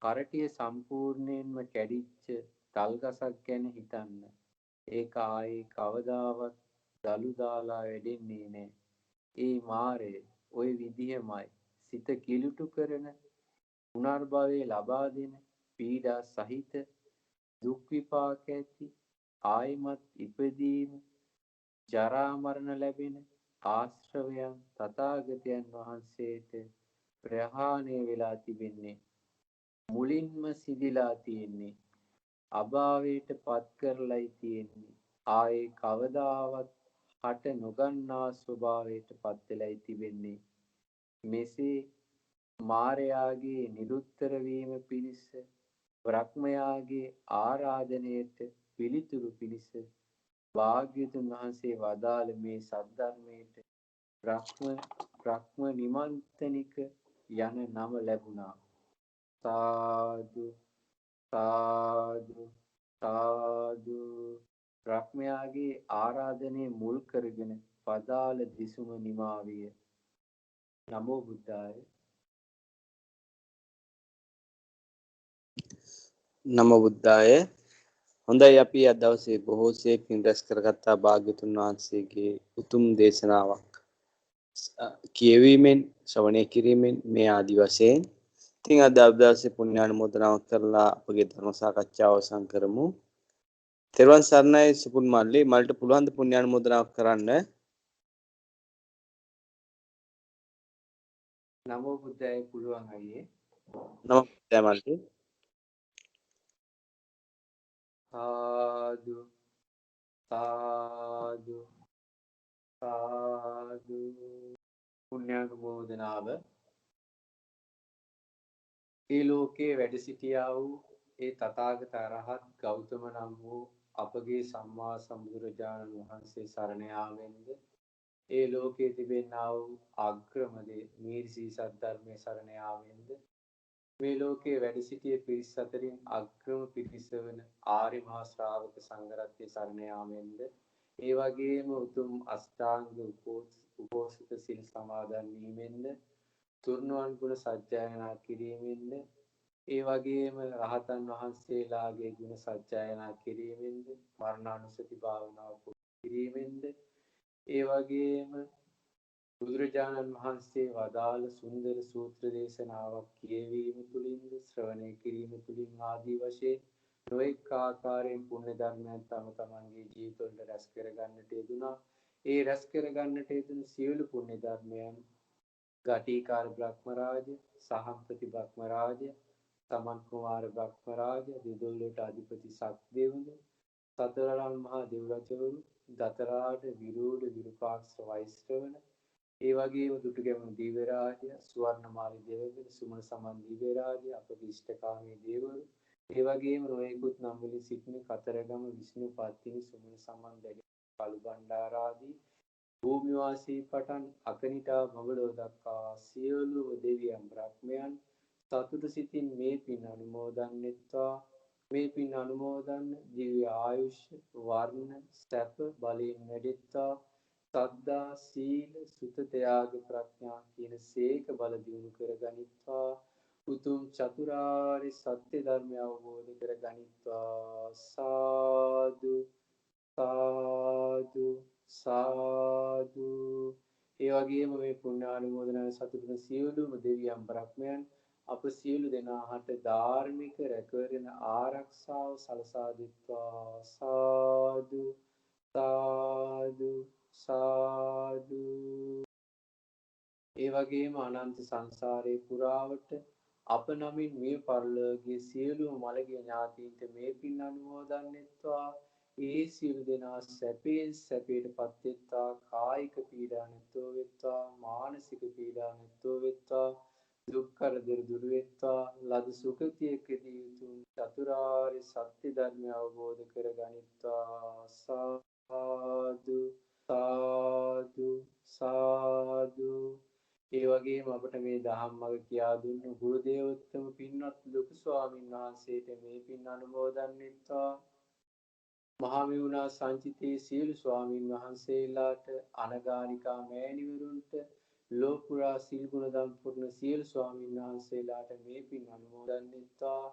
කරටිය සම්පූර්ණයෙන්ම කැඩිච්ච තල්ගසක් ගැන හිතන්න. ඒක ආයේ කවදාවත් දළු දාලා වැඩෙන්නේ නෑ. ඒ මාරය ඔය විදිහමයි සිත කිලුටු කරන පුනර්භවය ලබා දෙන පීඩා සහිත දුක් විපාක ඇති ආයිමත් ඉපදීම ජරා මරණ ලැබෙන ආශ්‍රවයන් තථාගතයන් වහන්සේට ප්‍රහාණය වෙලා තිබෙන්නේ. මුලින්ම සිදිලා තියෙන්නේ අභාවයට පත් කරලයි තියෙන්නේ. ආයේ කවදාවත් හට නොගන්නා ස්වභාවයට පත් වෙලයි තිබෙන්නේ. මෙසේ මාරයාගේ නිරුත්තර වීම පිණිස බ්‍රහ්මයාගේ ආරාධනයට පිළිතුරු පිණිස භාග්‍යවතුන් වහන්සේ වදාළ මේ සද්ධර්මයට බ්‍රහ්ම නිමන්තනික යන නම ලැබුණා. සාදු සාදු සාදු. බ්‍රහ්මයාගේ ආරාධනය මුල් කරගෙන පදාළ දිසුම නිමාවිය. නමෝ බුද්ධාය. නමෝ බුද්ධාය. හොඳයි අපි අද දවසේ බොහෝ සේ පින් රැස් කරගත්තා භාග්‍යතුන් වහන්සේගේ උතුම් දේශනාවක් කියවීමෙන් ශ්‍රවණය කිරීමෙන් මේ ආදි වශයෙන්. ඉතින් අද දවසේ පුණ්‍යානුමෝදනාවක් කරලා අපගේ ධර්ම සාකච්ඡාව අවසන් කරමු. තෙරුවන් සරණයි සුපුන් මල්ලි. මල්ට පුළුවන් ද පුණ්‍යානුමෝදනාවක් කරන්න? නමෝ බුද්ධාය. පුළුවන් අයියේ. නම දමන්ති සාදු සාදු සාදු පුණ්‍යානුමෝදනාව ඒ ලෝකයේ වැඩ සිටියා වූ ඒ තථාගත අරහත් ගෞතම නම් වූ අපගේ සම්මා සම්බුදුරජාණන් වහන්සේ සරණ යාමෙන්ද ඒ ලෝකයේ තිබෙනා වූ අග්‍රම දේ මීර්සී සද්ධර්මයේ සරණ යාමෙන්ද මේ ලෝකයේ වැඩ සිටිය පිරිස් අතරින් අග්‍රම පිරිස වන ආර්ය මහා ශ්‍රාවක සංඝරත්නයේ සරණ යාමෙන්ද ඒ වගේම උතුම් අෂ්ටාංග උපෝසථ සිල් සමාදන් වීමෙන්ද තුන්වන් ගුණ සජ්ජායනා කිරීමෙන්ද ඒ වගේම රහතන් වහන්සේලාගේ ගුණ සජ්ජායනා කිරීමෙන්ද මරණානුස්සති භාවනාව කිරීමෙන්ද ඒ වගේම බුදුරජාණන් වහන්සේ වදාළ සුන්දර සූත්‍ර දේශනාවක් කියවීම තුළින්ද ශ්‍රවණය කිරීම තුළින් ආදී වශයෙන් නොඑක ආකාරයෙන් පුණ්‍ය ධර්මයන් තම තමන්ගේ ජීවිතවලට රැස් කරගන්නට යෙදුණා. ඒ රැස් කරගන්නට යෙදුණු සියලු පුණ්‍ය ධර්මයන් ගටිකාර බ්‍රහ්මරාජ, සහම්පති බ්‍රහ්මරාජ, සමන් කුමාර බ්‍රහ්මරාජ, දෙදොල්ලට අධිපති සක්දෙවිඳු, සතරරන් මහා දෙව්රජවරු, දතරාට විරූඪ විරූපාක්ෂ වෛශ්‍රවණ, ඒ වගේම දුටුගැමුණු දිව්‍ය රාජය, සුවර්ණමාලි දෙවගල, සුමන සමන් දිව්‍ය රාජය, අපගේ ඉෂ්ඨකාමී දේවරු, ඒ වගේම නොයෙකුත් නම් වලින් සිටින කතරගම විෂ්ණු පත්තිනි සුමන සමන් දැඩි කළු බණ්ඩාරාදී භූමිවාසී පටන් අකනිටා බඹලොව දක්වා සියලුම දෙවියන් බ්‍රහ්මයන් සතුට සිතින් මේ පින් අනුමෝදන්වෙත්වා. මේ පින් අනුමෝදන්න දිව්‍ය ආයුෂ වර්ණ සැප බලයෙන් වැඩෙත්වා. සද්ධා සීල සුත ත්‍යාග ප්‍රඥා කියන සේක බල දියුණු කර ගනිත්වා. උතුම් චතුරාර්ය සත්‍ය ධර්මය අවබෝධ කර ගනිත්වා. සාදු සාදු සාදු. ඒ වගේම මේ පුණ්‍යානුමෝදනාවේ සතුටු වන සියලුම දෙවියන් බ්‍රහ්මයන් අප සියලු දෙනාට ධාර්මික රැකවරණ ආරක්ෂාව සලසා දෙත්වා. සාදු සාදු සාදු. ඒ වගේම අනන්ත සංසාරේ පුරාවට අප නමින් මේ පරලෝකයේ සියලුම මළගිය ඥාතීන්ට මේ පින් අනුමෝදන්වෙත්වා. ඒ සියලු දෙනා සැපයෙන් සැපයට පත්වෙත්වා. කායික පීඩා නැත්තෝ වෙත්වා. මානසික පීඩා නැත්තෝ වෙත්වා. දුක් කරදර දුරු වෙත්වා. ලද සුගතියකදී උතුම් චතුරාර්ය සත්‍ය ධර්මය අවබෝධ කර ගනිත්වා. සාදු සාදු සාදු. ඒ වගේම අපට මේ දහම් මඟ කියා දුන්නු ගුරු දේවෝත්තම පින්වත් ලොකු ස්වාමීන් වහන්සේට මේ පින් අනුමෝදන් වෙත්වා. මහමෙවුනා සංචිතේ සියලු ස්වාමීන් වහන්සේලාට, අනගාരികා මෑණිවරුන්ට, ලෝකුරා සිල් ගුණ දම් පුරන සියලු ස්වාමීන් වහන්සේලාට මේ පින් අනුමෝදන් වෙත්වා.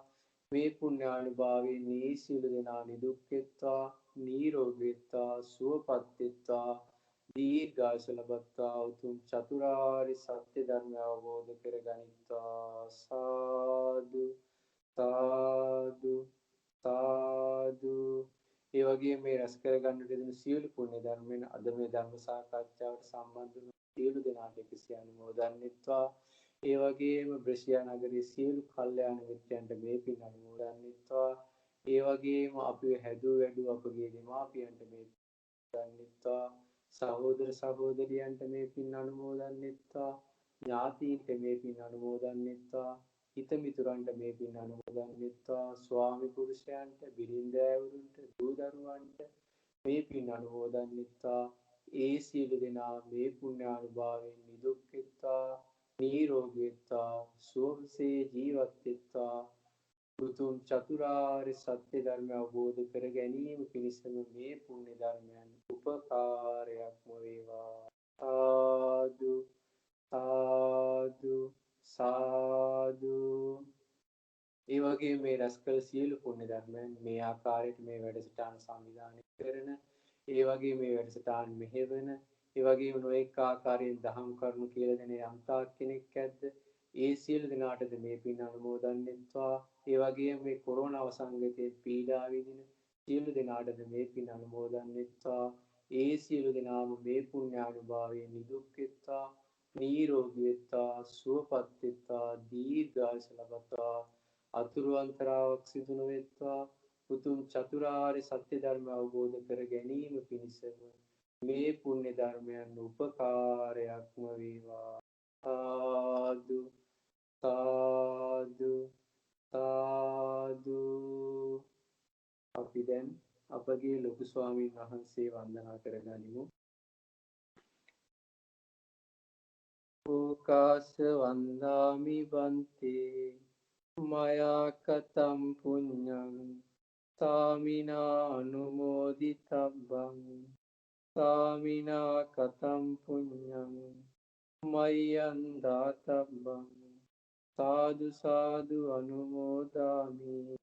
මේ පුණ්‍යානුභාවයෙන් මේ සියලු දෙනා නිදුක් වෙත්වා, නිරෝගී වෙත්වා, සුවපත් වෙත්වා, දීර්ඝායුෂ ලබත්වා. උතුම් චතුරාර්ය සත්‍ය ධර්මය අවබෝධ කර ගනිත්වා. සාදු සාදු සාදු. ඒ වගේම මේ රැස් කර ගන්නට දෙන සියලු පුණ්‍ය ධර්මයන් අද මේ ධර්ම සාකච්ඡාවට සම්බන්ධ වන සියලු දෙනාට එකසේ අනුමෝදන් වෙත්වා. ඒ වගේම බ්‍රෂියා නගරයේ සියලු කල්යාණ මිත්‍රයන්ට මේ පින් අනුමෝදන් වෙත්වා. ඒ වගේම අපිව හැදූ වැඩූ අපගේ දෙමාපියන්ට මේ පින් වෙත්වා. සහෝදර සහෝදරියන්ට මේ පින් අනුමෝදන් වෙත්වා. ඥාතීන්ට මේ පින් අනුමෝදන් වෙත්වා. හිත මිතුරන්ට මේ පින් අනුමෝදන් වෙත්වා. ස්වාමි පුරුෂයන්ට, බිරින්දෑවරුන්ට, දූ දරුවන්ට මේ පින් අනුමෝදන් වෙත්වා. ඒ සියලු දෙනා මේ පුණ්‍යානුභාවයෙන් නිදුක් වෙත්වා, නිරෝගී වෙත්වා, සුවසේ ජීවත් වෙත්වා. උතුම් චතුරාර්ය සත්‍ය ධර්මය අවබෝධ කර ගැනීම පිණිසම මේ පුණ්‍ය ධර්මයන් උපකාරයක්ම වේවා. සාදු සාදු සාදු. ඒ වගේම මේ රැස් කළ සියලු පුණ්‍ය ධර්මයන් මේ ආකාරයට මේ වැඩසටහන සංවිධානය කරන, ඒ වගේම මේ වැඩසටහන මෙහෙවන, ඒ වගේම නොඑක ආකාරයෙන් දහම් කරුණු කියලා දෙන යම් තාක් කෙනෙක් ඇද්ද ඒ සියලු දෙනාටද මේ පින් අනුමෝදන් වෙත්වා. ඒ වගේම මේ කොරෝනා වසංගතයේ පීඩා විඳින සියලු දෙනාටද මේ පින් අනුමෝදන් වෙත්වා. ඒ සියලු දෙනාම මේ පුණ්‍යානුභාවයෙන් නිදුක් වෙත්වා, නිරෝගී වෙත්වා, සුවපත් වෙත්වා, දීර්ඝායුෂ ලබත්වා. අතුරු අන්තරාවක් සිදු නොවෙත්වා. උතුම් චතුරාර්ය සත්‍ය ධර්ම අවබෝධ කර ගැනීම පිණිසම මේ පුණ්‍ය ධර්මයන් උපකාරයක්ම වේවා. සාදු සාදු සාදු. අපි දැන් අපගේ ලොකු ස්වාමීන් වහන්සේ වන්දනා කරගනිමු. ඕකාස වන්දාමි බන්තේ මයා කතම් පුඤ්ඤං සාමිනා අනුමෝදිතබ්බං සාමිනා කතම් පුඤ්ඤං මයං දාතබ්බං සාදු සාදු අනුමෝදාමි.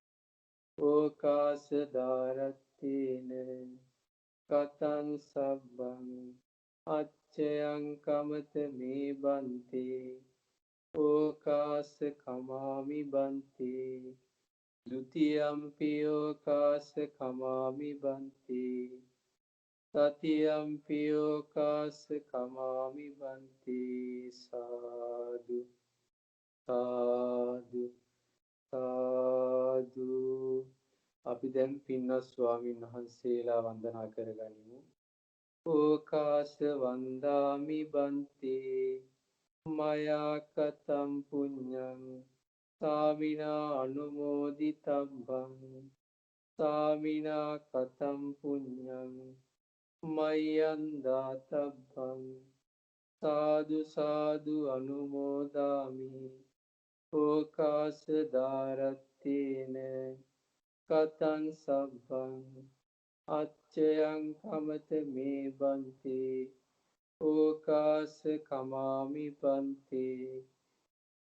ඕකාස දාරත්තේන කතං සබ්බං අච්චයං කමත මේ බන්තේ ඕකාස කමාමි බන්තේ ဒ ුතියම්පි ඕකාස කමාමි බන්තේ තතියම්පි ඕකාස කමාමි බන්තේ. සාදු සාදු සාදු. අපි දැන් පින්වත් ස්වාමීන් වහන්සේලා වන්දනා කරගනිමු. ඕකාස වන්දාමි බන්තේ මයා කතම් පුඤ්ඤං සාමිනා අනුමෝදිතබ්බං සාමිනා කතම් පුඤ්ඤං මයං දාතබ්බං සාදු සාදු අනුමෝදාමි. ඕකාස දාරත්තේන කතං සබ්බං අච්චයං කමත මේ බන්තේ ඕකාස කමාමි බන්තේ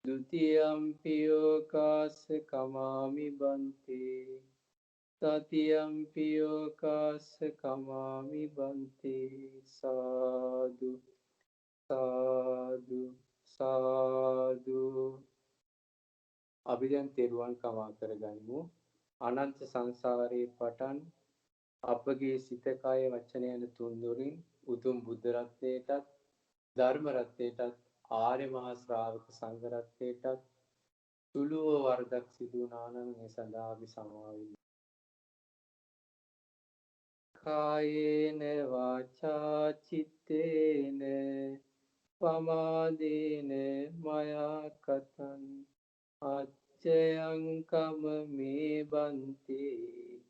ဒ ුතියම්පි ඕකාස කමාමි බන්තේ තතියම්පි ඕකාස කමාමි බන්තේ. සාදු සාදු සාදු. අපි දැන් තෙරුවන් කමා කරගනිමු. අනන්ත සංසාරේ පටන් අපගේ සිත කය වචන යන තුන්දොරින් උතුම් බුද්ධ රත්නයටත් ධර්ම රත්නයටත් ආර්ය මහා ශ්‍රාවක සංඝ රත්නයටත් සුළුව වරදක් සිදු වුණා නම් ඒ සඳහා අපි සමාව ඉල්ලමු. කායේන වාචා චිත්තේන පමාදේන මයා කතං අච්චයං කම මේ බන්තේ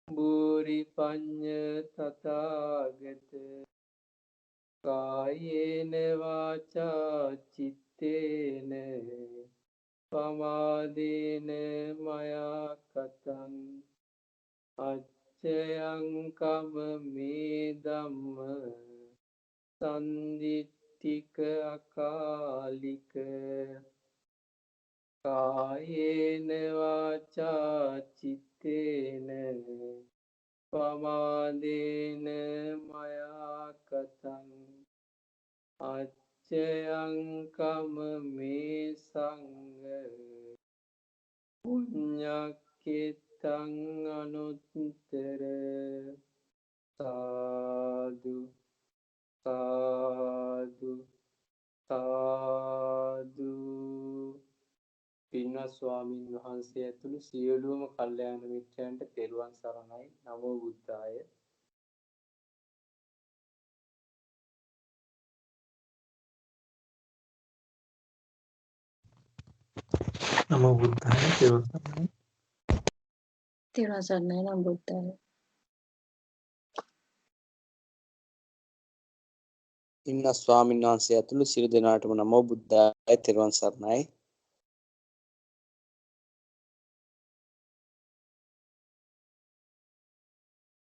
බුරි පඤ්ඤ තථාගත. කායේන වාචා චිත්තේන පමාදේන මයා කතං අච්චයං කම මේ ධම්ම සන්දිට්ඨික අකාලික. කායේන වාචා චිත්තේන පමාදේන මයා කතං අච්චයං කම මේ සංඝ පුඤ්ඤක්ඛෙත්තං අනුත්තර. සාදු සාදු සාදු. පින්වත් ස්වාමීන් වහන්සේ ඇතුළු සියලුම කල්යාණ මිත්‍රයන්ට තෙරුවන් සරණයි. නමෝ බුද්ධාය. නමෝ බුද්ධාය. තෙරුවන් සරණයි. තෙරුවන් සරණයි. නම් බුද්ධාය. ඉන්න ස්වාමීන් වහන්සේ ඇතුළු සියලු දෙනාටම නමෝ බුද්ධාය. තෙරුවන් සරණයි.